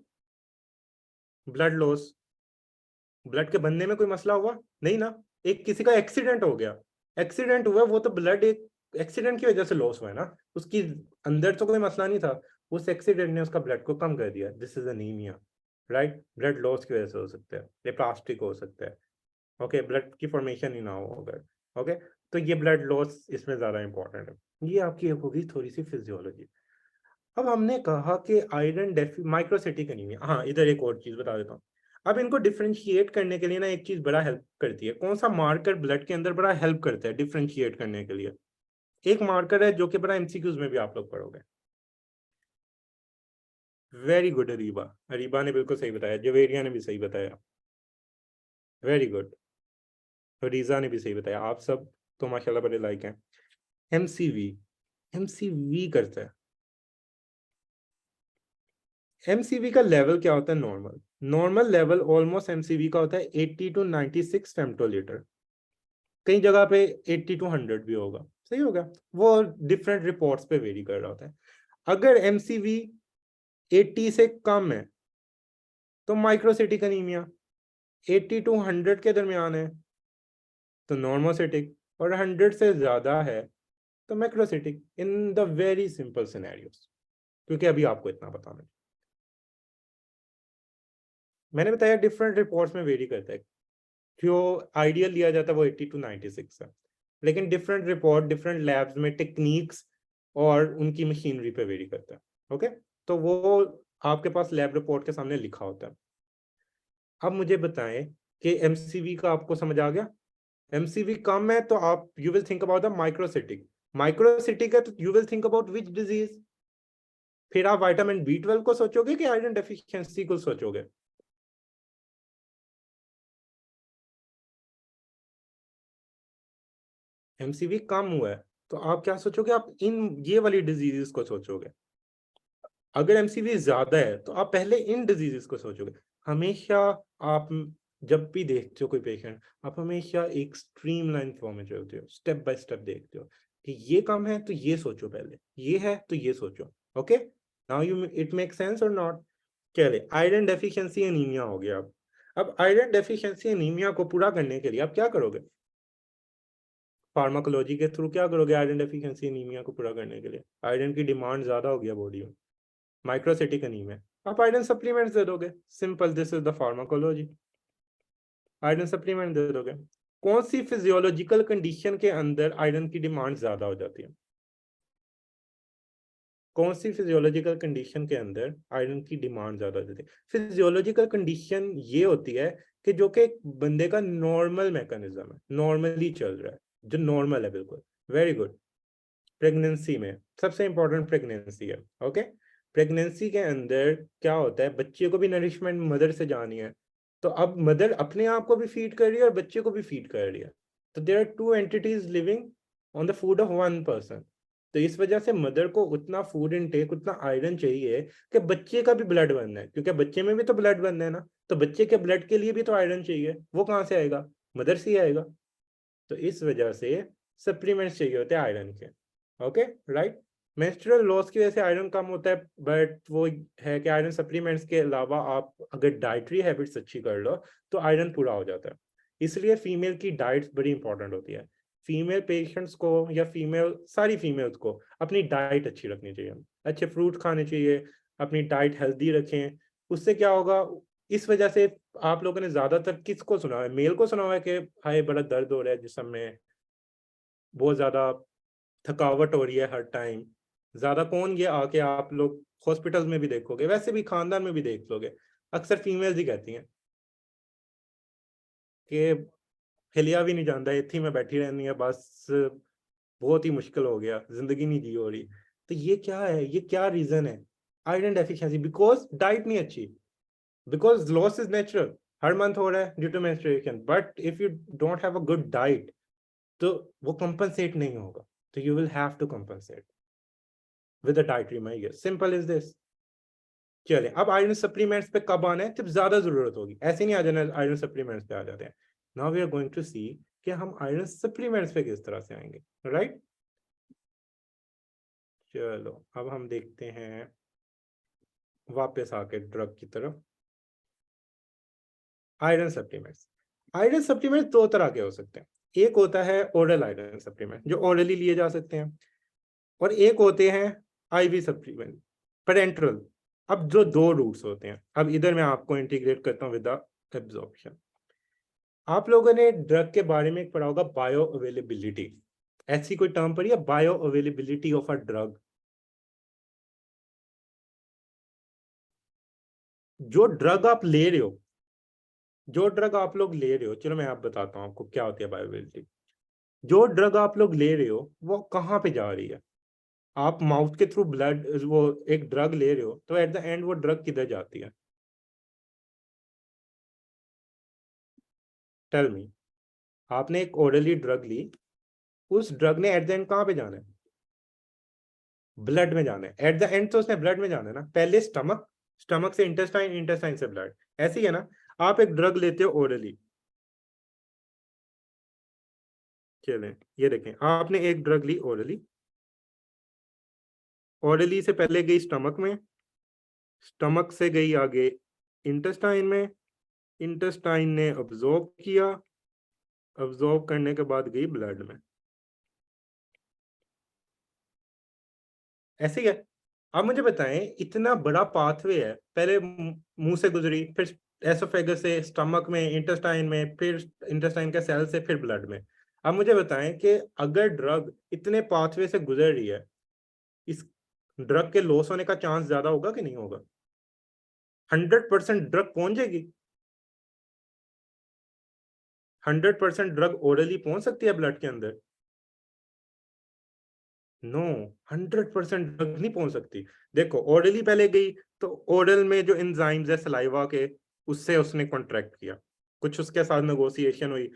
[SPEAKER 1] ब्लड लॉस, ब्लड के बनने में कोई मसला हुआ नहीं ना, एक किसी का एक्सीडेंट हो गया, एक्सीडेंट हुआ, वो तो ब्लड एक एक्सीडेंट की वजह से लॉस हुआ है ना, उसकी अंदर तो कोई मसला नहीं था, उस एक्सीडेंट ने उसका ब्लड को कम कर दिया, this is anaemia, right. Blood loss की वजह से हो सकता है, ये प्लास्टिक हो सकता है, ओके, ब्लड की फॉर्मेशन ही ना हो अगर, ओके, तो ये ब्लड लॉस इसमें ज्यादा इंपॉर्टेंट है। ये आपकी होगी थोड़ी सी फिजियोलॉजी। अब हमने कहा कि आयरन डेफि माइक्रोसिटिक एनीमिया, हाँ इधर एक और चीज बता देता हूँ। अब इनको डिफ्रेंशिएट करने के लिए ना एक चीज बड़ा हेल्प करती है, कौन सा मार्कर ब्लड के अंदर बड़ा हेल्प करता है डिफ्रेंशिएट करने के लिए? एक मार्कर है जो कि बड़ा एमसीक्यूज में भी आप लोग पढ़ोगे। वेरी गुड अरीबा, अरीबा ने बिल्कुल सही बताया, जवेरिया ने भी सही बताया, वेरी गुड, रीजा ने भी सही बताया, आप सब तो माशाल्लाह बड़े लाइक हैं। एमसीवी, एमसीवी करता है, एमसीवी का लेवल क्या होता है? Normal, normal level almost MCV का होता है 80 to 96 फेम्टोलीटर, कई जगह पे 80 to 100 भी होगा। सही होगा, वो डिफरेंट रिपोर्ट्स पे वेरी कर रहा होता है। अगर एमसीवी 80 से कम है तो माइक्रोसिटिक एनीमिया, 80 to 100 के दरमियान है तो नॉर्मोसिटिक, और 100 से ज्यादा है तो macrocytic, in the very simple scenarios, क्योंकि अभी आपको इतना बताना है। मैंने बताया डिफरेंट रिपोर्ट्स में वेरी करता है, जो आइडियल लिया जाता है वो 80 to 96 है, लेकिन डिफरेंट रिपोर्ट डिफरेंट लैब्स में टेक्निक्स और उनकी मशीनरी पे वेरी करता है। ओके, तो वो आपके पास लैब रिपोर्ट के सामने लिखा होता है। अब मुझे बताएं कि एमसीवी का आपको समझ आ गया? एमसीवी कम है तो आप you will think about the microcytic, microcytic है तो you will think about which disease? फिर आप विटामिन बी 12 को सोचोगे कि आयरन डेफिशिएंसी को सोचोगे? एमसीवी कम हुआ है तो आप क्या सोचोगे? आप इन ये वाली डिजीजेस को सोचोगे। अगर एमसीवी ज्यादा है तो आप पहले इन डिजीजेस को सोचोगे। हमेशा आप जब भी देखते हो कोई पेशेंट, आप हमेशा एक स्ट्रीम लाइन फ्लो में चलते हो, स्टेप बाय स्टेप देखते हो कि ये कम है तो ये सोचो, पहले ये है तो ये सोचो। Okay, now you it make sense और नॉट? चलिए, आयरन डेफिशिएंसी एनीमिया हो गया। अब आयरन डेफिशिएंसी एनीमिया को पूरा करने के लिए आप क्या करोगे? फार्माकोलॉजी के थ्रू क्या करोगे आयरन डेफिशिएंसी एनीमिया को पूरा करने के लिए? आयरन की डिमांड ज्यादा हो गया बॉडी में, माइक्रोसिटिक एनीमिया, आप आयरन सप्लीमेंट्स दे दोगे। Simple, this is the pharmacology, iron supplement दे दोगे। कौन सी फिजियोलॉजिकल कंडीशन के अंदर आयरन की डिमांड ज्यादा हो जाती है? कौन सी फिजियोलॉजिकल कंडीशन के अंदर आयरन की डिमांड ज्यादा हो जाती है? फिजियोलॉजिकल कंडीशन ये होती है कि जो कि एक बंदे का नॉर्मल मैकेनिज्म है, नॉर्मली चल रहा है, जो नॉर्मल है बिल्कुल। Very good. प्रेगनेंसी में सबसे इंपॉर्टेंट प्रेगनेंसी है। ओके, प्रेगनेंसी के अंदर क्या होता है, बच्चे को भी नरिशमेंट मदर से जानी है, तो अब मदर अपने आप को भी फीड कर रही है और बच्चे को भी फीड कर रही है, तो there are two entities living on the food of one person. तो इस वजह से मदर को उतना फूड इनटेक, उतना आयरन चाहिए कि बच्चे का भी ब्लड बनना है, क्योंकि बच्चे में भी तो ब्लड बनना है ना, तो बच्चे के ब्लड के लिए भी तो आयरन चाहिए। वो कहाँ से आएगा? मदर से ही आएगा। तो इस वजह से सप्लीमेंट्स चाहिए होते हैं आयरन के। Okay, right. मेंस्ट्रुअल लॉस की वजह से आयरन कम होता है, बट वो है कि आयरन सप्लीमेंट्स के अलावा आप अगर डाइटरी हैबिट्स अच्छी कर लो तो आयरन पूरा हो जाता है। इसलिए फीमेल की डाइट्स बड़ी इंपॉर्टेंट होती है। फीमेल पेशेंट्स को या फीमेल सारी फीमेल्स को अपनी डाइट अच्छी रखनी चाहिए, अच्छे फ्रूट खाने चाहिए, अपनी डाइट हेल्दी रखें। उससे क्या होगा? इस वजह से आप लोगों ने ज्यादातर किसको सुना है? मेल को सुना हुआ है कि हाय बड़ा दर्द हो रहा है जिस्म में, बहुत ज्यादा थकावट हो रही है हर टाइम। ज्यादा कौन ये आके आप लोग हॉस्पिटल में भी देखोगे, वैसे भी खानदान में भी देख लोगे, अक्सर फीमेल्स ही कहती हैं कि हिलिया भी नहीं जाता, इतनी में बैठी रहनी है बस, बहुत ही मुश्किल हो गया, जिंदगी नहीं जी हो रही। तो ये क्या है, ये क्या रीजन है? आयरन डेफिशिएंसी, बिकॉज डाइट नहीं अच्छी, बिकॉज लॉस इज नेचुरल, हर मंथ हो रहा है due to menstruation, but if you don't have a good diet तो वो कंपनसेट नहीं होगा, तो you will have to compensate with a dietary measure, simple is this. चलिए, अब आयरन सप्लीमेंट्स पे कब आना है? जब ज्यादा जरूरत होगी, ऐसे नहीं आ जाना आयरन सप्लीमेंट्स पे आ जाते हैं। Now we are going to see कि हम आयरन सप्लीमेंट्स पे किस तरह से आएंगे, राइट? चलो, अब हम देखते हैं वापस आके ड्रग की तरफ। आयरन सप्लीमेंट्स, आयरन सप्लीमेंट दो तरह के हो सकते हैं। एक होता है ओरल आयरन सप्लीमेंट जो ओरली लिए जा सकते हैं, और एक होते हैं आईवी सप्लीमेंट, पेरेंट्रल। अब जो दो रूट्स होते हैं, अब इधर मैं आपको इंटीग्रेट करता हूँ विद द एब्जॉर्प्शन। आप लोगों ने ड्रग के बारे में पढ़ा होगा बायो अवेलेबिलिटी, ऐसी कोई टर्म पढ़ी है bio availability of a drug? जो ड्रग आप ले रहे हो, जो ड्रग आप लोग ले रहे हो, चलो मैं आप बताता हूँ आपको क्या होती है बायो अवेलेबिलिटी। जो ड्रग आप लोग ले रहे हो वो कहाँ पे जा रही है? आप माउथ के थ्रू ब्लड, वो एक ड्रग ले रहे हो तो एट द एंड वो ड्रग किधर जाती है? Tell me. आपने एक ओरली ड्रग ली, उस ड्रग ने एट द एंड कहाँ पे जाना है? ब्लड में जाना है, एट द एंड तो उसने ब्लड में जाना है ना, पहले स्टमक, स्टमक से इंटेस्टाइन, इंटेस्टाइन से ब्लड, ऐसे ही है ना? आप एक ड्रग लेते हो ओरली, चलें ये देखें, आपने एक ड्रग ली ओरली, ओरली से पहले गई स्टमक में, स्टमक से गई आगे इंटेस्टाइन में, इंटेस्टाइन ने अब्जॉर्ब किया, अब्जॉर्ब करने के बाद गई ब्लड में, ऐसे ही है। आप मुझे बताएं, इतना बड़ा पाथवे है, पहले मुंह से गुजरी, फिर एसोफेगस से स्टमक में, इंटेस्टाइन में, फिर इंटेस्टाइन के सेल से, फिर ब्लड में। अब मुझे बताएं कि अगर ड्रग इतने पाथवे से गुजर रही है इस ड्रग के लॉस होने का चांस ज्यादा होगा कि नहीं होगा? 100% ड्रग पहुंच जाएगी? 100% ड्रग ओरली पहुंच सकती है ब्लड के अंदर? नो, 100% ड्रग नहीं पहुंच सकती। देखो ओरली पहले गई, तो ओरल में जो एंजाइम्स है सलाइवा के, उससे उसने कॉन्ट्रैक्ट किया, कुछ उसके साथ नेगोशिएशन हुई,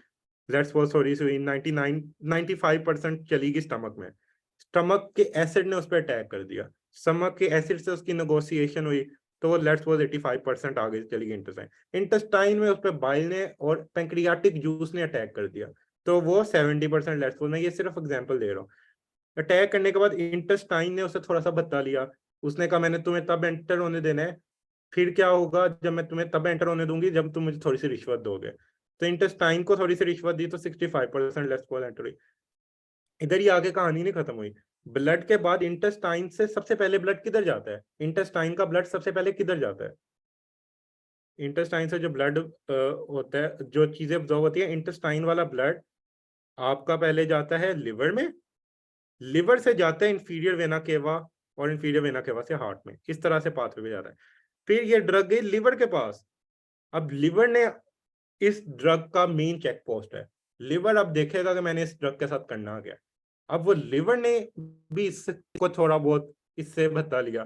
[SPEAKER 1] लेट्स सपोज सॉरी हुई, 99 95% चली गई स्टमक में, स्टमक के एसिड ने उस पर अटैक कर दिया, स्टमक के एसिड से उसकी नेगोशिएशन हुई, तो वो लेट्स सपोज 85% आगे चली गई इंटेस्टाइन, इंटेस्टाइन में उस पर बाइल ने और पेंक्रियाटिक जूस ने अटैक कर दिया, तो वो 70% लेट्स सपोज, मैं ये सिर्फ एग्जांपल दे रहा हूँ। अटैक करने के बाद इंटेस्टाइन ने उसे थोड़ा सा बता लिया, उसने कहा मैंने तुम्हें तब एंटर होने देना है, फिर क्या होगा जब मैं तुम्हें तब एंटर होने दूंगी जब तुम मुझे थोड़ी सी रिश्वत दोगे, तो इंटेस्टाइन को थोड़ी सी रिश्वत दी तो 65% लेट्स सपोज एंटर हुई। इधर ही आगे कहानी नहीं खत्म हुई, ब्लड के बाद इंटेस्टाइन से सबसे पहले ब्लड किधर जाता है? इंटेस्टाइन का ब्लड सबसे पहले किधर जाता है? इंटेस्टाइन से जो ब्लड होता है, जो चीजें अब्जॉर्ब होती है, इंटेस्टाइन वाला ब्लड आपका पहले जाता है लिवर में, लिवर से जाता है इंफीरियर वेना केवा, और इंफीरियर वेना केवा से हार्ट में, इस तरह से पाथवे में जाता है। फिर ये ड्रग गई लिवर के पास, अब लिवर ने, इस ड्रग का मेन चेक पोस्ट है, लिवर अब देखेगा कि मैंने इस ड्रग के साथ करना क्या, अब वो लिवर ने भी इसको थोड़ा बहुत इससे बता लिया,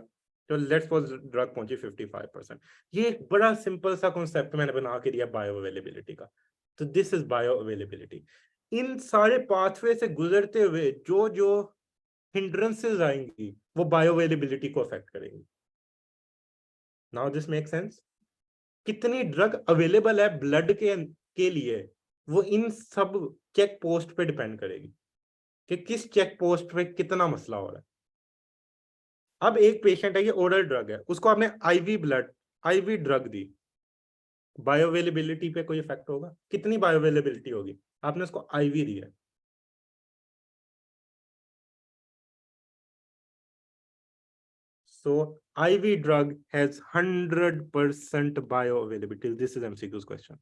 [SPEAKER 1] तो लेट्स सपोज ड्रग पहुंची 55%। ये एक बड़ा सिंपल सा कॉन्सेप्ट मैंने बना के दिया बायो अवेलेबिलिटी का, तो दिस इज बायो अवेलेबिलिटी। इन सारे पाथवे से गुजरते हुए जो जो हिंड्रेंसेस आएंगी वो बायो अवेलेबिलिटी को अफेक्ट करेंगी। Now this make sense? कितनी ड्रग अवेलेबल है ब्लड के लिए, वो इन सब चेक पोस्ट पे डिपेंड करेगी कि किस चेक पोस्ट पे कितना मसला हो रहा है। अब एक पेशेंट है, ये ओरल ड्रग है, उसको आपने आईवी ड्रग दी, बायो अवेलेबिलिटी पे कोई इफेक्ट होगा? कितनी बायो अवेलेबिलिटी होगी? आपने उसको आईवी दिया, so IV drug has 100% bioavailability. This is MCQ's question.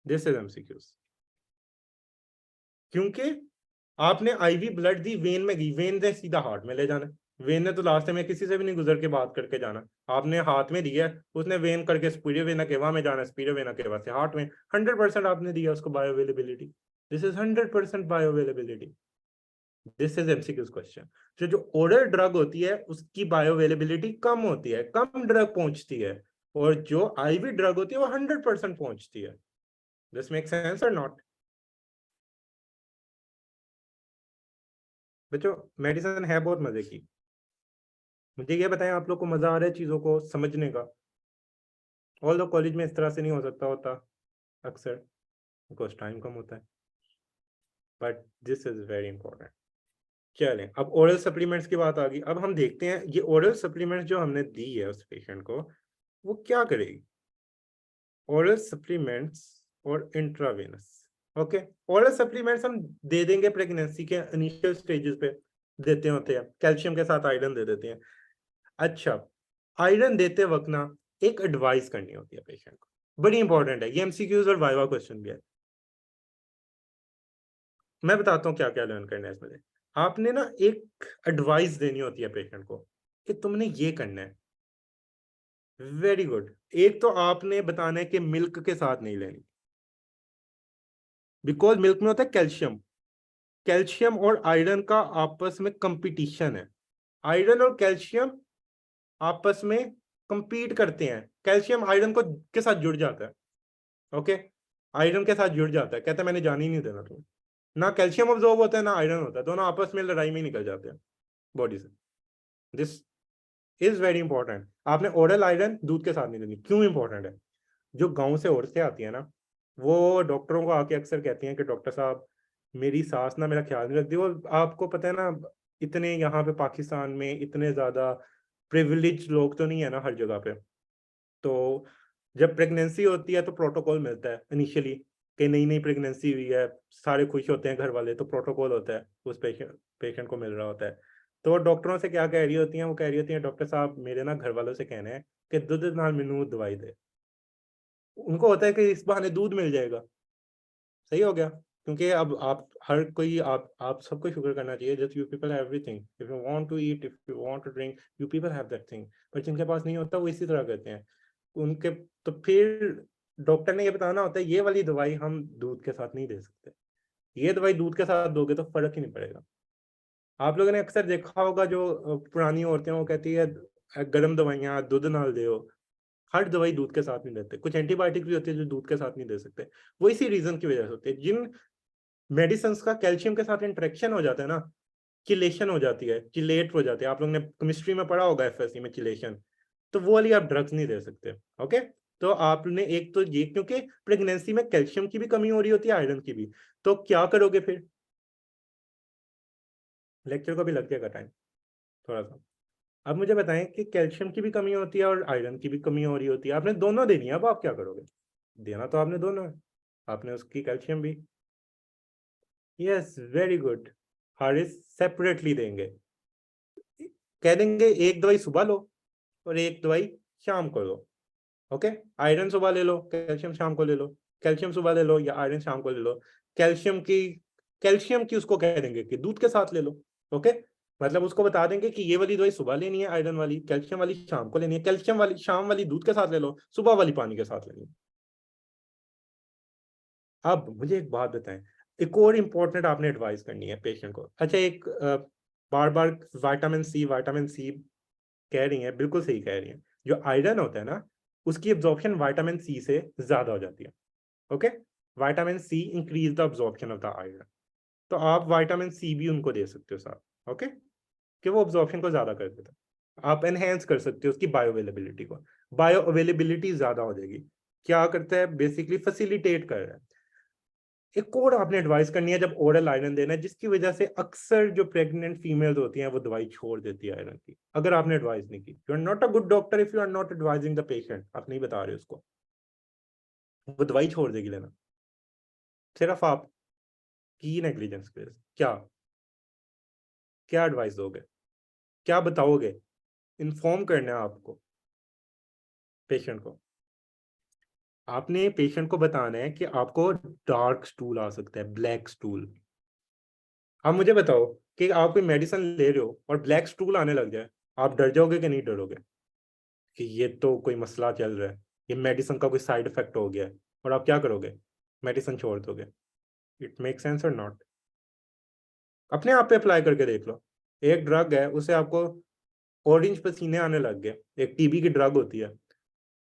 [SPEAKER 1] This is MCQ's. क्योंकि आपने आईवी ब्लड दी, वेन में गई, वेन ने सीधा हार्ट में ले जाना, वेन ने तो लास्ट में किसी से भी नहीं गुजर के बात करके जाना, आपने हाथ में दिया, उसने वेन करके स्पीरियर वेना केवा में जाना, स्पीरियर वेना केवा से हार्ट में, 100% आपने दिया उसको bio availability. This is 100% bio availability. This is MCQs question. तो जो ओरल ड्रग होती है उसकी बायो अवेलेबिलिटी कम होती है, कम ड्रग पहुंचती है, और जो आईवी ड्रग होती है वो 100% पहुंचती है। दिस मेक सेंस और नॉट? बच्चों मेडिसिन है बहुत मजे की। मुझे ये बताएं, आप लोग को मजा आ रहा है चीजों को समझने का? ऑल दो कॉलेज में इस तरह से नहीं हो सकता होता अक्सर, बिकॉज टाइम कम होता है, but this is very important. चलें, अब ओरल सप्लीमेंट्स की बात आ गई, अब हम देखते हैं ये ओरल सप्लीमेंट्स जो हमने दी है उस पेशेंट को, वो क्या करेगी। ओरल सप्लीमेंट्स और इंट्रावेनस। ओके, ओरल सप्लीमेंट्स हम दे देंगे प्रेगनेंसी के इनिशियल स्टेजेस पे देते होते हैं, कैल्शियम के साथ आयरन दे देते हैं। अच्छा, आयरन देते वक्त ना एक एडवाइस करनी होती है पेशेंट को, बड़ी इंपॉर्टेंट है, ये एमसीक्यूज और वाइवा क्वेश्चन भी है। मैं बताता हूँ क्या क्या लर्न करना है इसमें। आपने ना एक एडवाइस देनी होती है पेशेंट को कि तुमने ये करना है। Very good. एक तो आपने बताना है कि मिल्क के साथ नहीं लेनी, बिकॉज मिल्क में होता है कैल्शियम, कैल्शियम और आयरन का आपस में कंपटीशन है, आयरन और कैल्शियम आपस में कंपीट करते हैं, कैल्शियम आयरन को के साथ जुड़ जाता है। ओके, आयरन के साथ जुड़ जाता है, कहता है मैंने जान ही नहीं देना तुम्हें, ना कैल्शियम अब्जॉर्ब होता है ना आयरन होता है, दोनों आपस में लड़ाई में निकल जाते हैं बॉडी से। This is very important. आपने ओरल आयरन दूध के साथ नहीं देनी। क्यों इंपॉर्टेंट है? जो गांव से औरतें आती है ना, वो डॉक्टरों को आके अक्सर कहती हैं कि डॉक्टर साहब मेरी सास ना मेरा ख्याल नहीं रखती। वो आपको पता है ना, इतने यहाँ पे पाकिस्तान में इतने ज्यादा प्रिविलेज लोग तो नहीं है ना हर जगह पे, तो जब प्रेगनेंसी होती है तो प्रोटोकॉल मिलता है इनिशियली कि नई नई प्रेगनेंसी हुई है, सारे खुश होते हैं घर वाले, तो प्रोटोकॉल होता है उस पेशेंट को मिल रहा होता है। तो वो डॉक्टरों से क्या कह रही होती हैं, वो कह रही होती हैं डॉक्टर साहब मेरे ना घर वालों से कहना है कि दूध नाल मैनू दवाई दे। उनको होता है कि इस बहाने दूध मिल जाएगा, सही हो गया। क्योंकि अब आप हर कोई आप सबको शुक्र करना चाहिए, just you people have everything, if you want to eat, if you want to drink, you people have that thing. पर जिनके पास नहीं होता वो इसी तरह करते हैं उनके। तो फिर डॉक्टर ने ये बताना होता है ये वाली दवाई हम दूध के साथ नहीं दे सकते, ये दवाई दूध के साथ दोगे तो फर्क ही नहीं पड़ेगा। आप लोगों ने अक्सर देखा होगा जो पुरानी औरतें वो कहती है गर्म दवाइयाँ दूध नाल दो। हर दवाई दूध के साथ नहीं देते, कुछ एंटीबायोटिक भी होती है जो दूध के साथ नहीं दे सकते। वो इसी रीजन की वजह से होती है। जिन मेडिसिन का कैल्शियम के साथ इंटरेक्शन हो जाता है ना, चिलेशन हो जाती है, चिलेट हो जाती है, आप लोगों ने केमिस्ट्री में पढ़ा होगा एफएससी में चिलेशन, तो वो वाली आप ड्रग्स नहीं दे सकते। ओके, तो आपने एक तो ये, क्योंकि प्रेगनेंसी में कैल्शियम की भी कमी हो रही होती है, आयरन की भी, तो क्या करोगे फिर? लेक्चर को भी लग जाएगा टाइम थोड़ा सा। अब मुझे बताएं कि कैल्शियम की भी कमी होती है और आयरन की भी कमी हो रही होती है, आपने दोनों देनी है, अब आप क्या करोगे? देना तो आपने दोनों है, आपने उसकी कैल्शियम भी। Yes, very good. Haris separately देंगे, कह देंगे एक दवाई सुबह लो और एक दवाई शाम को लो। ओके, आयरन सुबह ले लो, कैल्शियम शाम को ले लो, कैल्शियम सुबह ले लो या आयरन शाम को ले लो। कैल्शियम की कैल्शियम की उसको कह देंगे कि दूध के साथ ले लो। ओके, मतलब उसको बता देंगे कि ये वाली दवाई सुबह लेनी है आयरन वाली, कैल्शियम वाली शाम को लेनी है, कैल्शियम वाली शाम वाली दूध के साथ ले लो, सुबह वाली पानी के साथ लेनी है। अब मुझे एक बात बताएं, एक और इम्पोर्टेंट आपने एडवाइस करनी है पेशेंट को। अच्छा, एक बार बार विटामिन सी कह रही हैं, बिल्कुल सही कह रही हैं। जो आयरन होता है ना, उसकी एब्जॉर्प्शन विटामिन सी से ज्यादा हो जाती है। Okay, vitamin C increase the absorption of the iron, तो आप विटामिन सी भी उनको दे सकते हो साथ। ओके, कि वो एब्जॉर्प्शन को ज्यादा कर देता है, आप एनहेंस कर सकते हो उसकी बायो अवेलेबिलिटी को, बायो अवेलेबिलिटी ज्यादा हो जाएगी। क्या करता है, बेसिकली फैसिलिटेट कर रहा है। एक और आपने एडवाइस करनी है जब ओरल आयरन देना है, जिसकी वजह से अक्सर जो प्रेग्नेंट फीमेल्स होती हैं वो दवाई छोड़ देती है आयरन की, अगर आपने एडवाइस नहीं की। You are not a good doctor if you are not advising the patient, आप नहीं बता रहे उसको, वो दवाई छोड़ देगी लेना, सिर्फ आपकी नेग्लिजेंस की वजह से। क्या क्या एडवाइस दोगे, क्या बताओगे? इन्फॉर्म करना है आपको पेशेंट को, आपने पेशेंट को बताना है कि आपको डार्क स्टूल आ सकता है, ब्लैक स्टूल। आप मुझे बताओ कि आप कोई मेडिसिन ले रहे हो और ब्लैक स्टूल आने लग जाए, आप डर जाओगे कि नहीं डरोगे कि ये तो कोई मसला चल रहा है, ये मेडिसिन का कोई साइड इफेक्ट हो गया है, और आप क्या करोगे? मेडिसिन छोड़ दोगे। इट मेक सेंस और नॉट? अपने आप पे अप्लाई करके देख लो। एक ड्रग है, उसे आपको ऑरेंज पसीने आने लग गए, एक टीबी की ड्रग होती है,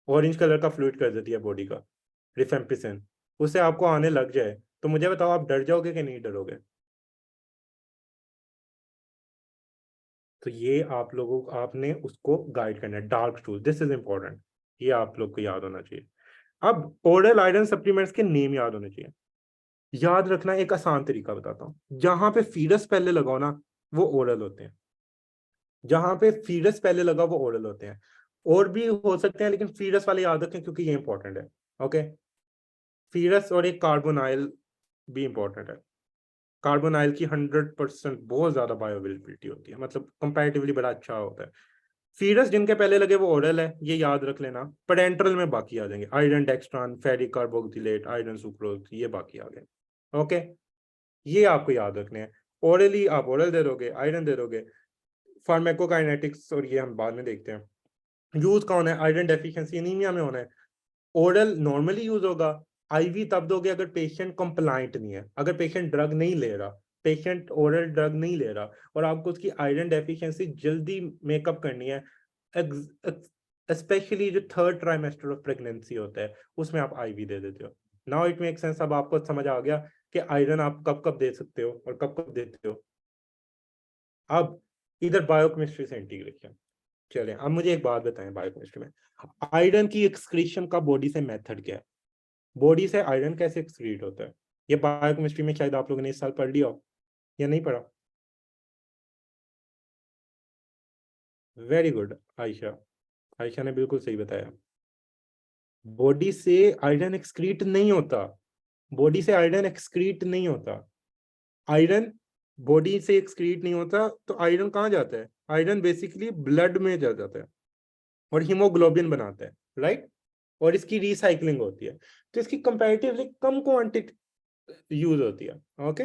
[SPEAKER 1] ऑरेंज कलर का फ्लूइड कर देती है बॉडी का, रिफेम्पिसिन, उसे आपको आने लग जाए, तो मुझे बताओ आप डर जाओगे कि नहीं डरोगे? तो ये आप लोगों को, आपने उसको गाइड करना है, dark stool, this is important, ये आप लोग को याद होना चाहिए। अब ओरल आयरन सप्लीमेंट्स के नेम याद होने चाहिए। याद रखना, एक आसान तरीका बताता हूँ, जहां पे फीडस पहले लगाओ ना, वो ओरल होते हैं, जहां पे फीडस पहले लगा वो ओरल होते हैं। और भी हो सकते हैं लेकिन फीडस वाले याद रखें क्योंकि ये इंपॉर्टेंट है। ओके, फीडस और एक कार्बोनाइल भी इंपॉर्टेंट है। कार्बोनाइल की 100% बहुत ज्यादा बायोअवेलेबिलिटी होती है, मतलब कंपैरेटिवली बड़ा अच्छा होता है। फीडस जिनके पहले लगे वो ओरल है, ये याद रख लेना। पेरेंटल में बाकी आ जाएंगे, iron dextran, ferric carboxylate, iron sucrose, ये बाकी आ गए। ओके, ये आपको याद रखने हैं। ओरली आप ओरल दे दोगे, आयरन दे दोगे। फार्मेकोकाइनेटिक्स और ये हम बाद में देखते हैं। यूज कौन है, आयरन डेफिशिएंसी एनीमिया में होना है, ओरल नॉर्मली यूज होगा। आईवी तब दोगे अगर पेशेंट कंप्लाइंट नहीं है, अगर पेशेंट ड्रग नहीं ले रहा, पेशेंट ओरल ड्रग नहीं ले रहा और आपको उसकी आयरन डेफिशिएंसी जल्दी मेकअप करनी है, स्पेशली जो थर्ड ट्राइमेस्टर ऑफ प्रेगनेंसी होता है, उसमें आप आईवी दे देते हो। नाउ इट मेक सेंस, अब आपको समझ आ गया कि आयरन आप कब कब दे सकते हो और कब कब देते हो। अब इधर बायोकेमिस्ट्री से इंटीग्रेशन, चले अब मुझे एक बात बताएं, बायोकेमिस्ट्री में आयरन की एक्सक्रीशन का बॉडी से मेथड क्या है? बॉडी से आयरन कैसे एक्सक्रीट होता है? ये बायोकेमिस्ट्री में शायद आप लोगों ने इस साल पढ़ लिया हो या नहीं पढ़ा। वेरी गुड आयशा, आयशा ने बिल्कुल सही बताया। बॉडी से आयरन एक्सक्रीट नहीं होता, बॉडी से आयरन एक्सक्रीट नहीं होता। आयरन बॉडी से एक्सक्रीट नहीं होता, तो आयरन कहाँ जाता है? आयरन बेसिकली ब्लड में जा जाता है और हीमोग्लोबिन बनाता है, राइट? और इसकी रिसाइकलिंग होती है। तो इसकी कंपैरेटिवली कम क्वांटिटी यूज होती है। ओके,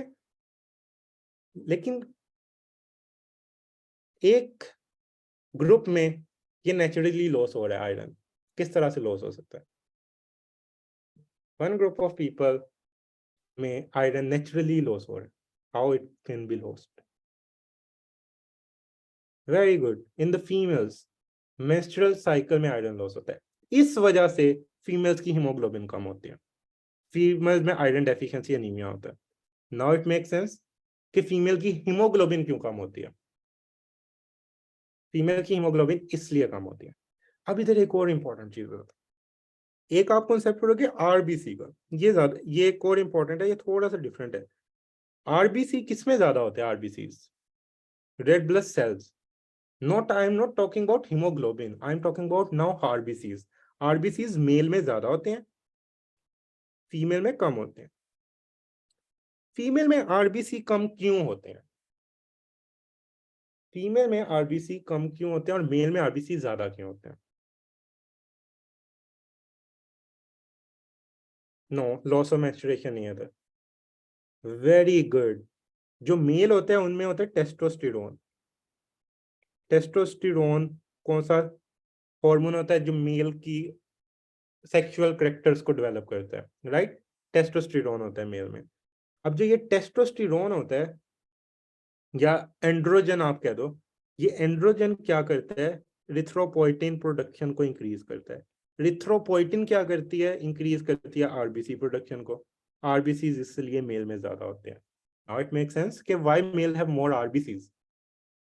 [SPEAKER 1] लेकिन एक ग्रुप में ये नेचुरली लॉस हो रहा है आयरन। किस तरह से लॉस हो सकता है? वन ग्रुप ऑफ पीपल में आयरन नेचुरली लॉस हो रहा है, how it can be lost? Very good, in the females menstrual cycle में आयरन लॉस होता है। इस वजह से फीमेल्स की हीमोग्लोबिन कम होती है, फीमेल्स में आयरन डेफिशिएंसी एनीमिया होता है। नाउ इट मेक सेंस कि फीमेल की हीमोग्लोबिन क्यों कम होती है। फीमेल की हीमोग्लोबिन इसलिए कम होती है। अब इधर एक और इंपॉर्टेंट चीज होता है, एक आप कॉन्सेप्ट पढ़ोगे आरबीसी का, ये एक और इंपॉर्टेंट है, ये थोड़ा सा डिफरेंट है। आरबीसी किसमें ज्यादा होते हैं? RBC red blood cells. Not, I am not talking about haemoglobin, I am talking about now RBCs. RBCs male में ज्यादा होते हैं, फीमेल में कम होते हैं। फीमेल में आरबीसी कम क्यों होते हैं? फीमेल में आरबीसी कम क्यों होते हैं और मेल में आरबीसी ज्यादा क्यों होते हैं? नो, लॉस ऑफ मेंस्ट्रुएशन नहीं है। वेरी गुड, जो मेल होते हैं उनमें होता है टेस्टोस्टेरोन। टेस्टोस्टेरोन कौन सा हार्मोन होता है जो मेल की सेक्सुअल कैरेक्टर्स को डेवलप करता है? राइट, टेस्टोस्टेरोन होता है मेल में। अब जो ये टेस्टोस्टेरोन होता है, या एंड्रोजन आप कह दो, ये एंड्रोजन क्या करता है? रिथ्रोपोइटिन प्रोडक्शन को इंक्रीज करता है। रिथ्रोपोइटिन क्या करती है? इंक्रीज करती है आरबीसी प्रोडक्शन को। आरबीसी इसलिए मेल में ज्यादा होते हैं। नाउ इट मेक सेंस कि why male have more RBC.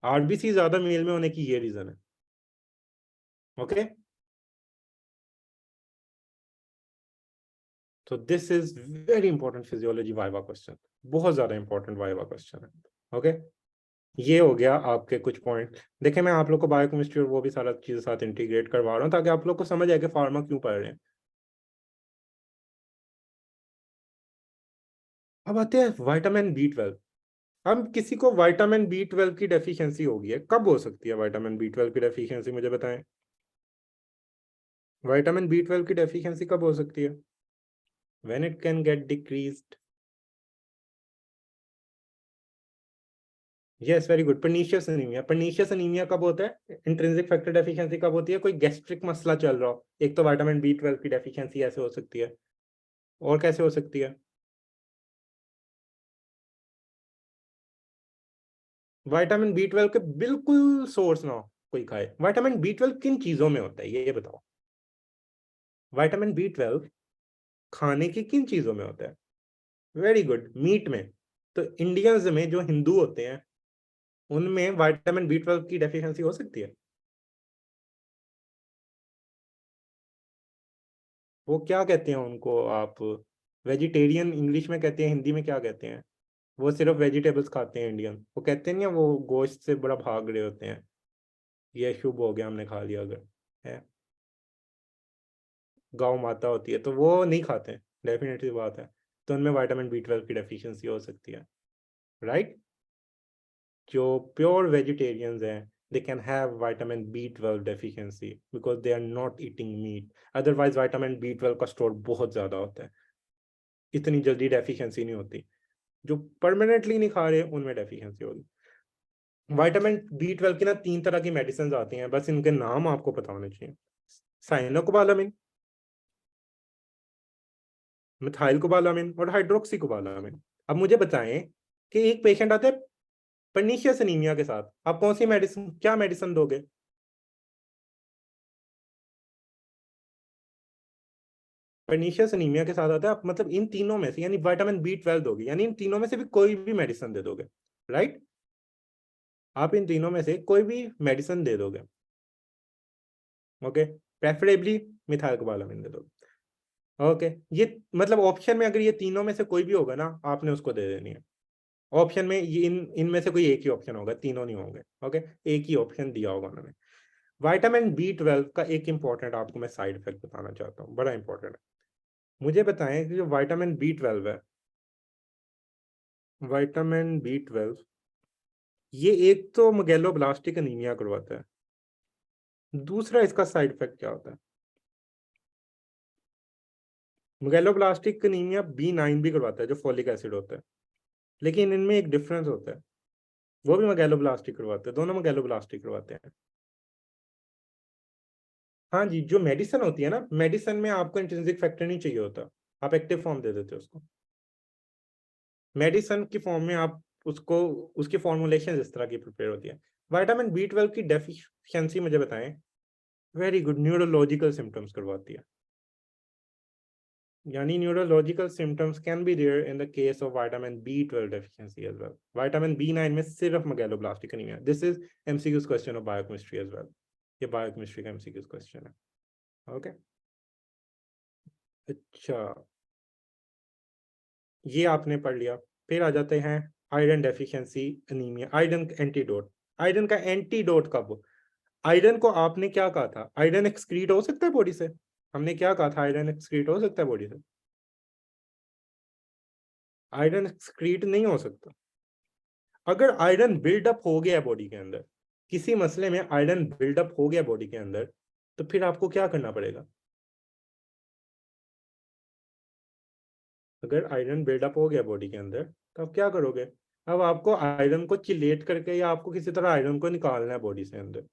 [SPEAKER 1] RBC ज्यादा मेल में होने की ये रीजन है। ओके, तो this is very important physiology viva question, बहुत ज्यादा इंपॉर्टेंट वाइवा क्वेश्चन है। ओके, ये हो गया आपके कुछ पॉइंट। देखिए, मैं आप लोग को बायोकेमिस्ट्री और वो भी सारा चीज साथ इंटीग्रेट करवा रहा हूँ ताकि आप लोग को समझ आए कि फार्मा क्यों पढ़ रहे हैं। अब आते हैं विटामिन बी 12। अब किसी को विटामिन बी 12 की डेफिशिएंसी होगी है, कब हो सकती है विटामिन बी 12 की डेफिशिएंसी? मुझे बताएं, विटामिन बी 12 की डेफिशिएंसी कब हो सकती है? When it can get decreased. Yes, very good, pernicious anaemia. Pernicious anaemia कब होता है? इंट्रिंसिक फैक्टर डेफिशिएंसी कब होती है? कोई गैस्ट्रिक मसला चल रहा हो। एक तो विटामिन बी 12 की डेफिशिएंसी ऐसे हो सकती है, और कैसे हो सकती है? विटामिन बी 12 के बिल्कुल सोर्स ना हो कोई खाए। विटामिन बी 12 किन चीजों में होता है ये बताओ? विटामिन बी 12 खाने की किन चीजों में होता है? वेरी गुड, मीट में। तो इंडियंस में जो हिंदू होते हैं उनमें विटामिन बी 12 की डेफिशिएंसी हो सकती है। वो क्या कहते हैं उनको आप? वेजिटेरियन इंग्लिश में कहते हैं, हिंदी में क्या कहते हैं? वो सिर्फ वेजिटेबल्स खाते हैं इंडियन, वो कहते हैं ना, वो गोश्त से बड़ा भाग रहे होते हैं, ये शुभ हो गया हमने खा लिया अगर, है। गौ माता होती है तो वो नहीं खाते हैं, डेफिनेटली बात है। तो उनमें विटामिन बी 12 की डेफिशिएंसी हो सकती है, राइट। जो प्योर वेजिटेरियंस हैं, they can have vitamin B 12 deficiency because they are not eating meat. Otherwise vitamin B 12 का स्टोर बहुत ज्यादा होता है, इतनी जल्दी डेफिशिएंसी नहीं होती। जो परमानेंटली नहीं खा रहे उनमें डेफिशिएंसी होगी। विटामिन बी 12 की ना 3 तरह की मेडिसिन आती हैं, बस इनके नाम आपको पता होने चाहिए। साइनोकोबालामिन, मिथाइलकोबालामिन और हाइड्रोक्सीकोबालामिन। अब मुझे बताएं कि एक पेशेंट आता है पर्नीशियस एनीमिया के साथ, आप कौन सी मेडिसिन, क्या मेडिसिन दोगे? पर्नीशियस एनीमिया के साथ आता है, आप मतलब इन तीनों में से यानी विटामिन बी 12 दोगे, यानी इन तीनों में से भी कोई भी मेडिसिन दे दोगे, राइट। आप इन तीनों में से कोई भी मेडिसिन दे दोगे, ओके। प्रेफरेबली मिथाइलकोबालामिन दे दोगे, ओके। ये मतलब ऑप्शन में अगर ये तीनों में से कोई भी होगा ना, आपने उसको दे देनी है। ऑप्शन में ये इनमें से कोई एक ही ऑप्शन होगा, तीनों नहीं होंगे, ओके। एक ही ऑप्शन दिया होगा उन्होंने। विटामिन बी 12 का एक इंपॉर्टेंट आपको मैं साइड इफेक्ट बताना चाहता हूँ, बड़ा इंपॉर्टेंट है। मुझे बताएं कि जो विटामिन बी 12 है, विटामिन बी 12 ये एक तो मगेलोब्लास्टिक एनीमिया करवाता है, दूसरा इसका साइड इफेक्ट क्या होता है? मेगालोब्लास्टिक एनीमिया B9 भी करवाता है जो फोलिक एसिड होता है, लेकिन इनमें एक डिफरेंस होता है, वो भी मेगालोब्लास्टिक करवाते हैं, दोनों मेगालोब्लास्टिक करवाते हैं। हाँ जी, जो मेडिसिन होती है ना, मेडिसिन में आपको इंट्रिंसिक फैक्टर नहीं चाहिए होता, आप एक्टिव फॉर्म दे देते हो उसको। मेडिसिन की फॉर्म में आप उसको, उसकी फॉर्मुलेशन इस तरह की प्रिपेयर होती है। विटामिन B12 की डेफिशिएंसी मुझे बताएं। वेरी गुड, न्यूरोलॉजिकल सिम्टम्स करवाती है, यानी neurological symptoms can be there in the case of vitamin B12 deficiency as well. Vitamin B9 में सिर्फ megaloblastic anaemia. This is MCQs question of biochemistry as well, ये बायोकेमिस्ट्री का एमसीक्यूज क्वेश्चन है। ओके, अच्छा, ये आपने पढ़ लिया। फिर आ जाते हैं iron deficiency anaemia, iron antidote. Iron का एंटीडोट कब? आयरन को आपने क्या कहा था, आयरन एक्सक्रीट हो सकता है बॉडी से? हमने क्या कहा था, आयरन एक्सक्रीट हो सकता है बॉडी से? आयरन एक्सक्रीट नहीं हो सकता। अगर आयरन बिल्डअप हो गया बॉडी के अंदर, किसी मसले में आयरन बिल्डअप हो गया बॉडी के अंदर, तो फिर आपको क्या करना पड़ेगा? अगर आयरन बिल्डअप हो गया बॉडी के अंदर, तो आप क्या करोगे? अब आपको आयरन को चिलेट करके या आपको किसी तरह आयरन को निकालना है बॉडी से अंदर।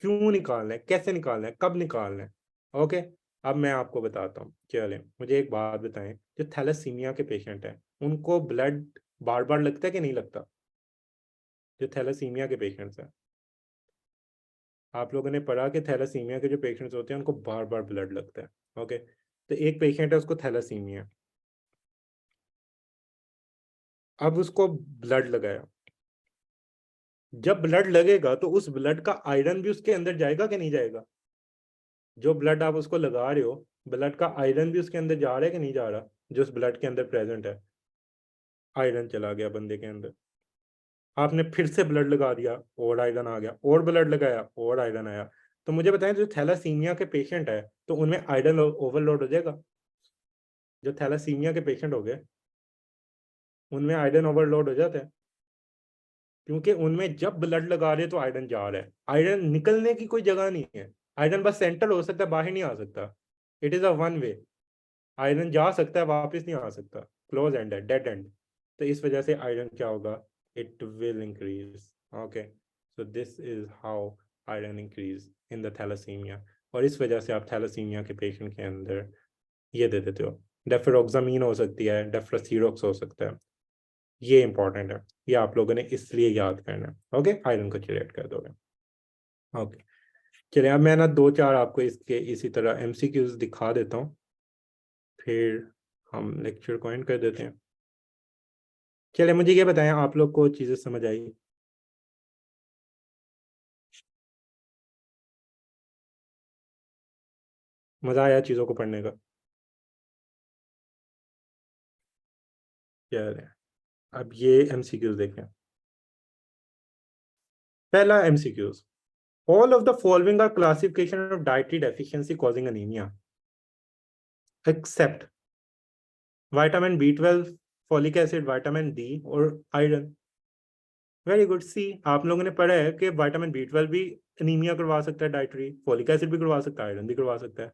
[SPEAKER 1] क्यों निकालना है, कैसे निकालना है, कब निकालना है? ओके, अब मैं आपको बताता हूँ। चले, मुझे एक बात बताएं, जो थैलेसीमिया के पेशेंट हैं उनको ब्लड बार बार लगता है कि नहीं लगता? जो थैलेसीमिया के पेशेंट्स हैं, आप लोगों ने पढ़ा कि थैलेसीमिया के जो पेशेंट्स होते हैं उनको बार बार ब्लड लगता है। ओके, तो एक पेशेंट है, उसको थैलेसीमिया, अब उसको ब्लड लगाया। जब ब्लड लगेगा तो उस ब्लड का आयरन भी उसके अंदर जाएगा कि नहीं जाएगा? जो ब्लड आप उसको लगा रहे हो, ब्लड का आयरन भी उसके अंदर जा रहा है कि नहीं जा रहा? जो उस ब्लड के अंदर प्रेजेंट है, आयरन चला गया बंदे के अंदर। आपने फिर से ब्लड लगा दिया और आयरन आ गया, और ब्लड लगाया और आयरन आया। तो मुझे बताएं, जो थैलासीमिया के पेशेंट है तो उनमें आयरन ओवरलोड हो जाएगा? जो थैलासीमिया के पेशेंट हो गए, उनमें आयरन ओवरलोड हो जाता है, क्योंकि उनमें जब ब्लड लगा रहे तो आयरन जा रहा है, आयरन निकलने की कोई जगह नहीं है। आयरन बस सेंटर हो सकता है, बाहर नहीं आ सकता। It is a one way, iron जा सकता है, वापस नहीं आ सकता, क्लोज एंड है, डेड एंड। तो इस वजह से आयरन क्या होगा, it will increase. Okay, so this is how iron increase in the thalassaemia. और इस वजह से आप थैलासीमिया के पेशेंट के अंदर ये दे देते हो, डेफरोक्सामीन हो सकती है, डेफ्रासीरोक्स हो सकता है। ये इंपॉर्टेंट है, ये आप लोगों ने इसलिए याद करना है। ओके, आयरन को चिलेट कर दोगे। ओके, चलिए, अब मैं ना दो चार आपको इसके इसी तरह एमसीक्यूज दिखा देता हूँ, फिर हम लेक्चर को एंड कर देते हैं। चलिए, मुझे ये बताएं, आप लोग को चीजें समझ आई? मजा आया चीजों को पढ़ने का? चलिए, अब ये एमसीक्यूज देखें। पहला MCQs, all of the following are classification of dietary deficiency causing anaemia except vitamin B12, folic acid, vitamin D और आयरन। Very good, C. आप लोगों ने पढ़ा है कि विटामिन B12 भी अनीमिया करवा सकता है डाइटरी, फॉलिक एसिड भी करवा सकता है, आयरन भी करवा सकता है।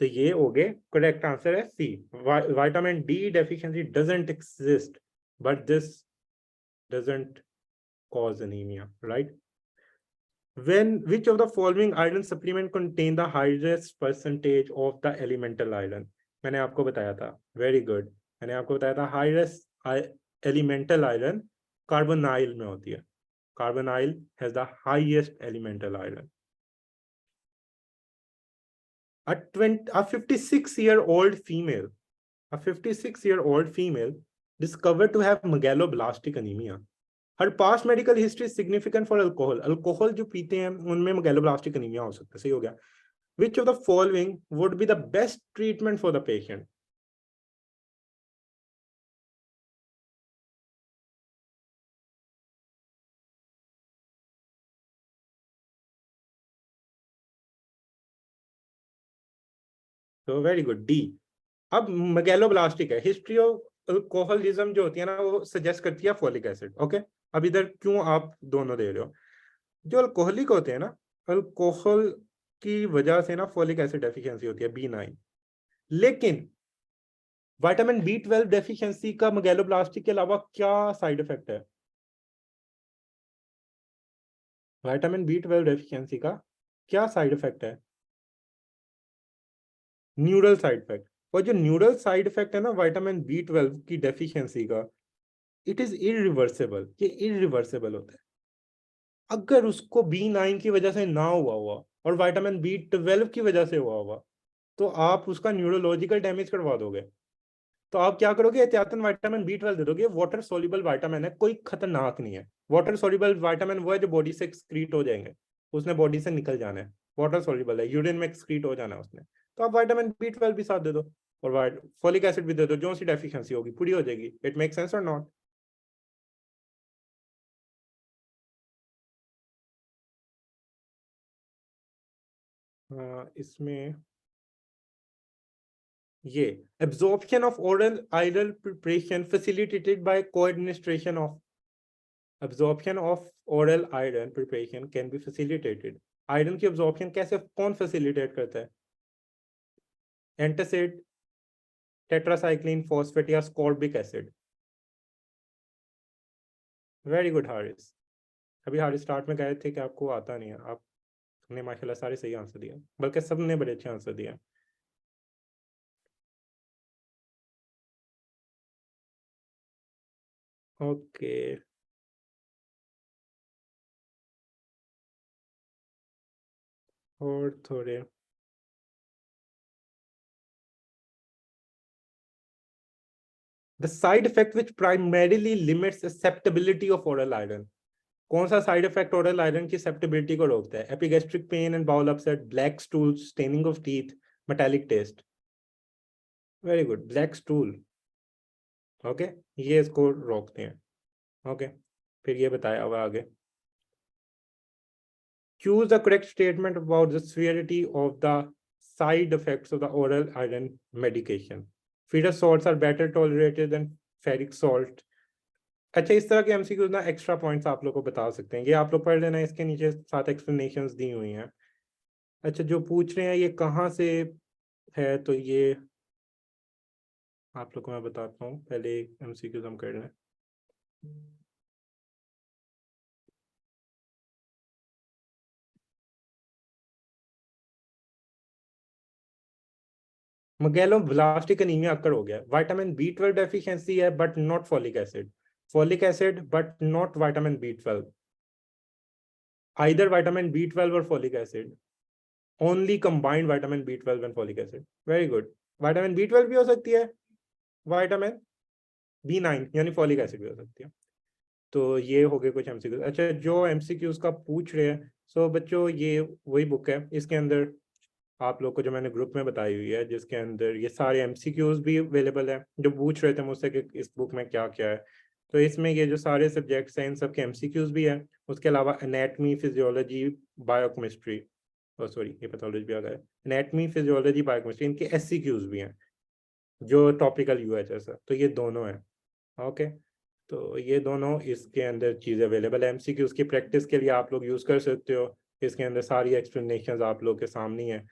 [SPEAKER 1] तो ये हो गए, करेक्ट आंसर है C. Vitamin D deficiency doesn't exist, but this doesn't cause anemia, right? When which of the following iron supplement contain the highest percentage of the elemental iron? मैंने आपको बताया था, वेरी गुड, मैंने आपको बताया था हाईएस्ट एलिमेंटल आयरन कार्बोनाइल में होती है। Carbonyl has the highest elemental iron. A 56-year-old female, a 56-year-old female discovered to have megaloblastic anemia. Her past medical history significant for alcohol, alcohol जो पीते हैं उनमें मेगालोब्लास्टिक एनीमिया हो सकता है। सही हो गया। Which of the following would be the best treatment for the patient? तो वेरी गुड, डी। अब मेगालोब्लास्टिक है, हिस्ट्री ऑफ अल्कोहलिज्म जो होती है ना, वो सजेस्ट करती है फॉलिक एसिड। ओके, अब इधर क्यों आप दोनों दे रहे हो? जो अल्कोहलिक होते हैं ना, अल्कोहल की वजह से ना फॉलिक एसिड डेफिशिएंसी होती है, B9। लेकिन विटामिन B12 डेफिशिएंसी का मैग्लोब्लास्टिक के अलावा क्या साइड इफेक्ट है? विटामिन B12 डेफिशिएंसी का क्या साइड इफेक्ट है? Neural side effect. और जो न्यूरल साइड इफेक्ट है ना विटामिन B12 की डेफिशिएंसी का, इट इज इरिवर्सिबल, ये इरिवर्सिबल होता है। अगर उसको B9 की वजह से ना हुआ हुआ और विटामिन B12 की वजह से हुआ हुआ, तो आप उसका न्यूरोलॉजिकल डैमेज करवा दोगे। तो आप क्या करोगे, एहतियातन विटामिन B12 दे दोगे। वाटर सोल्यूबल विटामिन है, कोई खतरनाक नहीं है। वाटर सोल्यूबल विटामिन वो है जो बॉडी से एक्सक्रीट हो जाएंगे, उसने बॉडी से निकल जाना है। वाटर सोल्यूबल है, यूरिन में एक्सक्रीट हो जाना है उसने। तो आप विटामिन B12 भी साथ दे दो और फोलिक एसिड भी दे दो, जो सी डेफिशिएंसी होगी पूरी हो जाएगी। इट मेक सेंस और नॉट? इसमें ये absorption of oral iron preparation facilitated by co-administration of absorption of oral iron preparation can be facilitated। Iron की absorption कैसे, कौन facilitate करता है? एंटासिड, टेट्रासाइक्लिन फॉस्फेट या ascorbic acid? Very good Haris. अभी हारिस स्टार्ट में कहे थे कि आपको आता नहीं है, आपने माशाल्लाह सारे सही आंसर दिए, बल्कि सबने बड़े अच्छे आंसर दिए। ओके, और थोड़े the side effect which primarily limits susceptibility of oral iron। कौन सा साइड इफेक्ट ओरल आयरन की सेप्टिबिलिटी को रोकता है? Epigastric pain and bowel upset, black stool, staining of teeth, metallic taste? Very good, black stool. Okay, ये इसको रोकते हैं। ओके, फिर ये बताया हुआ आगे। Choose the correct statement about the severity of the side effects of the oral iron medication। Ferrous salts are better tolerated than ferric salt। अच्छा, इस तरह के एमसीक्यूज ना एक्स्ट्रा पॉइंट्स आप लोग को बता सकते हैं, ये आप लोग पढ़ लेना, इसके नीचे 7 एक्सप्लेनेशंस दी हुई हैं। अच्छा, जो पूछ रहे हैं ये कहाँ से है, तो ये आप लोग को मैं बताता हूँ, पहले एमसीक्यूज हम कर रहे हैं। मैग्लोब्लास्टिक एनीमिया अक्कर हो गया, विटामिन B12 डेफिशिएंसी है but not folic acid, folic acid but not vitamin B12, either vitamin B12 और folic acid, only combined vitamin B12 and folic acid. Very good, vitamin B12 भी हो सकती है, विटामिन B9 यानी फॉलिक एसिड भी हो सकती है। तो ये हो गए कुछ एमसीक्यूज। अच्छा, जो एमसीक्यूज का पूछ रहे हैं, सो बच्चों ये वही बुक है, इसके अंदर आप लोग को जो मैंने ग्रुप में बताई हुई है, जिसके अंदर ये सारे एमसीक्यूज भी अवेलेबल है। जो पूछ रहे थे मुझसे कि इस बुक में क्या क्या है, तो इसमें ये जो सारे सब्जेक्ट्स हैं इन सब के एमसीक्यूज भी है। उसके अलावा एनाटमी, फिजियोलॉजी, बायोकेमिस्ट्री, सॉरी ये पैथोलॉजी भी आ गया है, एनाटमी, फिजियोलॉजी, बायोकेमिस्ट्री, इनके एससीक्यूज भी हैं जो टॉपिकल यूएचएस है, तो ये दोनों है। ओके, तो ये दोनों इसके अंदर चीज़ें अवेलेबल है। एमसीक्यूज की प्रैक्टिस के लिए आप लोग यूज़ कर सकते हो। इसके अंदर सारी एक्सप्लेनेशन आप लोग के सामने है।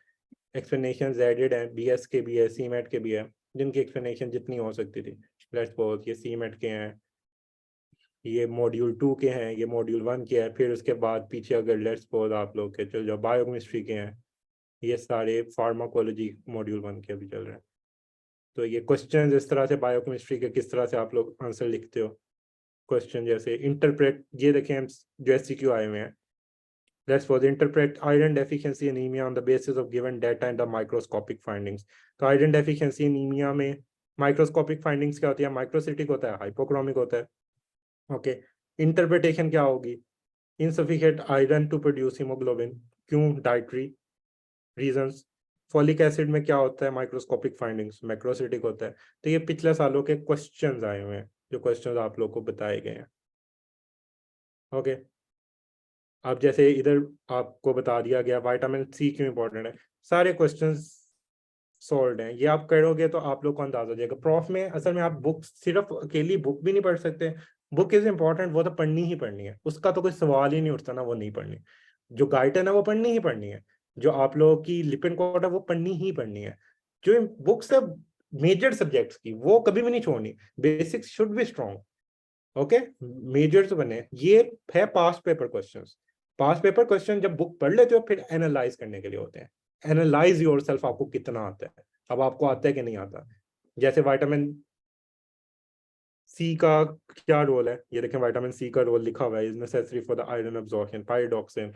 [SPEAKER 1] एक्सप्लेनेशन एडेड हैं, बीएस के भी है, सीमेट के भी है, जिनकी एक्सप्लेनेशन जितनी हो सकती थी। लेट्स सपोज ये सीमेट के हैं, ये मॉड्यूल 2 के हैं, ये मॉड्यूल 1 के हैं, फिर उसके बाद पीछे अगर लेट्स सपोज आप लोग के चल जाओ बायोकेमिस्ट्री के हैं, ये सारे फार्माकोलॉजी मॉड्यूल 1 के अभी चल रहे हैं। तो ये क्वेश्चन इस तरह से बायोकेमिस्ट्री के किस तरह से आप लोग आंसर लिखते हो, क्वेश्चन जैसे इंटरप्रेट, ये देखें हम जो एससीक्यू आए हुए हैं। Let's suppose interpret iron deficiency anemia on the basis of given data and the microscopic findings। तो iron deficiency anemia में microscopic findings क्या होती है? माइक्रोसिटिक होता है, हाइपोक्रोमिक होता है। ओके, इंटरप्रिटेशन क्या होगी? insufficient iron to produce hemoglobin, क्यों? Dietary reasons. फॉलिक एसिड में क्या होता है? माइक्रोस्कोपिक फाइंडिंग्स, मैक्रोसिटिक होता है। तो ये पिछले सालों के क्वेश्चंस आए हुए हैं, जो क्वेश्चंस आप लोग को बताए गए हैं। ओके, अब जैसे इधर आपको बता दिया गया विटामिन सी क्यों इंपॉर्टेंट है, सारे क्वेश्चंस सॉल्व हैं। ये आप करोगे तो आप लोग को अंदाजा हो जाएगा। प्रॉफ में असल में आप बुक, सिर्फ अकेली बुक भी नहीं पढ़ सकते। बुक इज इंपॉर्टेंट, वो तो पढ़नी ही पढ़नी है, उसका तो कोई सवाल ही नहीं उठता ना, वो नहीं पढ़नी। जो गाइड है ना वो पढ़नी ही पढ़नी है, जो आप लोगों की लिपिन कोड है वो पढ़नी ही पढ़नी है। जो बुक्स है मेजर सब्जेक्ट्स की वो कभी भी नहीं छोड़नी, basics should be strong. Okay, major तो बने। ये है past paper questions. Past paper question जब बुक पढ़ लेते हो फिर एनालाइज करने के लिए होते हैं। एनालाइज योरसेल्फ, आपको कितना आता है, अब आपको आता है कि नहीं आता। जैसे विटामिन सी का क्या रोल है, ये देखें विटामिन सी का रोल लिखा हुआ है, is necessary for the iron absorption, pyridoxine.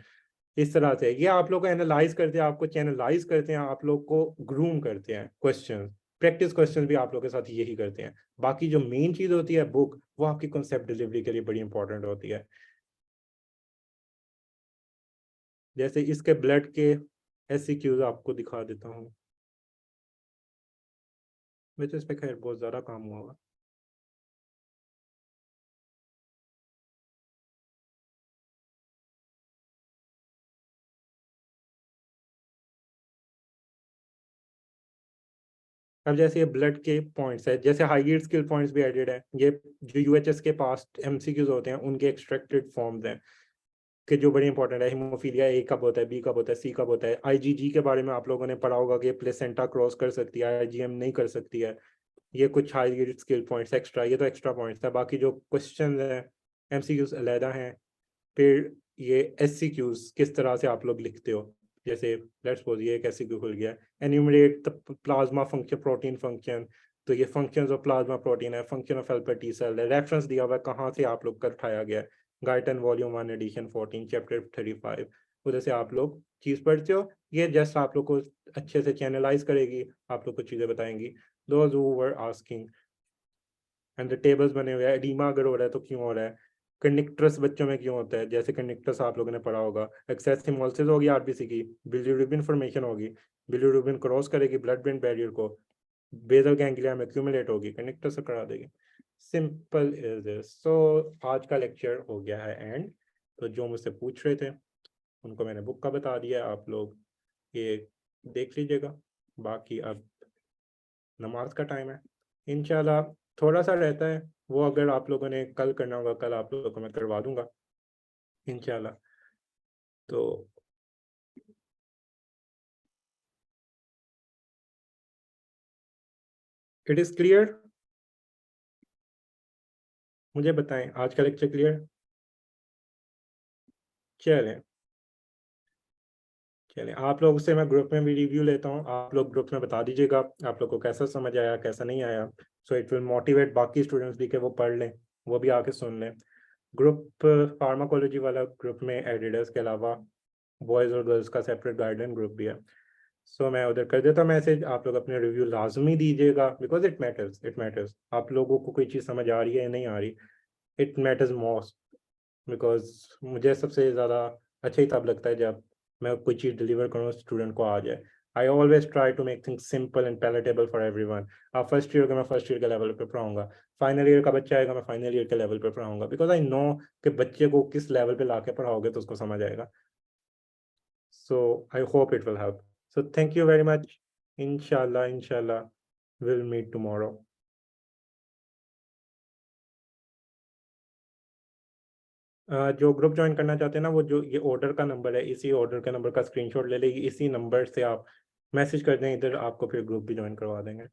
[SPEAKER 1] इस तरह से ये आप लोग को एनालाइज करते हैं, आपको चैनलाइज करते हैं, आप लोग को ग्रूम करते हैं क्वेश्चन। प्रैक्टिस क्वेश्चन भी आप लोग के साथ यही करते हैं। बाकी जो मेन चीज होती है बुक, वो आपकी कॉन्सेप्ट डिलीवरी के लिए बड़ी इंपॉर्टेंट होती है। जैसे इसके ब्लड के एससीक्यूज आपको दिखा देता हूँ। वैसे इस पे खैर बहुत ज्यादा काम हुआ होगा। अब जैसे ये ब्लड के पॉइंट्स है, जैसे हाई स्किल पॉइंट्स भी एडेड है, ये जो यूएचएस के पास एमसीक्यूज होते हैं उनके एक्सट्रैक्टेड फॉर्म्स हैं कि जो बड़ी इंपॉर्टेंट है। हीमोफीलिया ए कब होता है, बी कब होता है, सी कब होता है। आईजीजी के बारे में आप लोगों ने पढ़ा होगा कि प्लेसेंटा क्रॉस कर सकती है, आईजीएम नहीं कर सकती है। ये कुछ हाई स्किल पॉइंट्स एक्स्ट्रा, ये तो एक्स्ट्रा पॉइंट्स है। बाकी जो क्वेश्चन है एमसीक्यूज अलहदा हैं। फिर ये एससीक्यूज किस तरह से आप लोग लिखते हो, जैसे लेट्स सपोज ये एक एससीक्यू खुल गया, enumerate the plasma function protein function. तो ये फंक्शंस ऑफ प्लाज्मा प्रोटीन है, function of helper T cell है, रेफरेंस दिया हुआ है कहाँ से आप लोग का उठाया गया है, गाइटन वॉल्यूम 1 एडिशन 14 चैप्टर 35। उधर से आप लोग चीज पढ़ते हो। ये जस्ट आप लोग को अच्छे से चैनलाइज करेगी, आप लोग को चीजें बताएंगी। Those who were asking, and the tables बने हुए हैं, एडीमा अगर हो रहा है तो क्यों हो रहा है, कंडक्टर्स बच्चों में क्यों होता है, जैसे कंडक्टर्स आप लोगों ने पढ़ा होगा। एक्सेस हिमोलिसिस होगी आरबीसी की, बिलीरुबिन फॉर्मेशन होगी, बिलीरुबिन क्रॉस करेगी ब्लड ब्रेन बैरियर को, बेसल गैंग्लिया में एक्यूमुलेट होगी, कंडक्टर से करा देगी। Simple is this. सो आज का लेक्चर हो गया है एंड। तो जो मुझसे पूछ रहे थे उनको मैंने बुक का बता दिया, आप लोग ये देख लीजिएगा। बाकी अब नमाज का टाइम है, इंशाल्लाह थोड़ा सा रहता है, वो अगर आप लोगों ने कल करना होगा कल आप लोगों को मैं करवा दूंगा इंशाल्लाह। तो इट इज़ क्लियर, मुझे बताएं आज का लेक्चर क्लियर। चलें चलें, आप लोगों से मैं ग्रुप में भी रिव्यू लेता हूँ, आप लोग ग्रुप में बता दीजिएगा आप लोग को कैसा समझ आया कैसा नहीं आया। सो इट विल मोटिवेट बाकी स्टूडेंट्स भी कि वो पढ़ लें, वो भी आके सुन लें। ग्रुप फार्माकोलॉजी वाला ग्रुप में एडिड है, इसके अलावा बॉयज़ और गर्ल्स का सेपरेट गाइडलाइन ग्रुप भी है। सो मैं उधर कर देता मैसेज, आप लोग अपने रिव्यू लाजमी दीजिएगा, because it matters, it matters. आप लोगों को कोई चीज़ समझ आ रही है या नहीं आ रही, इट मैटर्स मोस्ट। बिकॉज मुझे सबसे ज़्यादा अच्छा ही तब लगता है जब मैं कोई चीज़ डिलीवर करूँ स्टूडेंट को आ जाए। I always try to make things simple and palatable for everyone. आप फर्स्ट ईयर का, मैं फर्स्ट ईयर के लेवल पे पढ़ाऊंगा, फाइनल ईयर का बच्चा आएगा मैं फाइनल ईयर के लेवल पे पढ़ाऊंगा, बिकॉज आई नो कि बच्चे को किस लेवल पे ला के पढ़ाओगे तो उसको समझ आएगा। So I hope it will help. So thank you very much. Inshallah, we'll meet tomorrow. जो ग्रुप ज्वाइन करना चाहते हैं ना, वो जो ये ऑर्डर का नंबर है, इसी ऑर्डर के नंबर का स्क्रीनशॉट ले लेगी, इसी नंबर से आप मैसेज कर दें इधर, आपको फिर ग्रुप भी ज्वाइन करवा देंगे।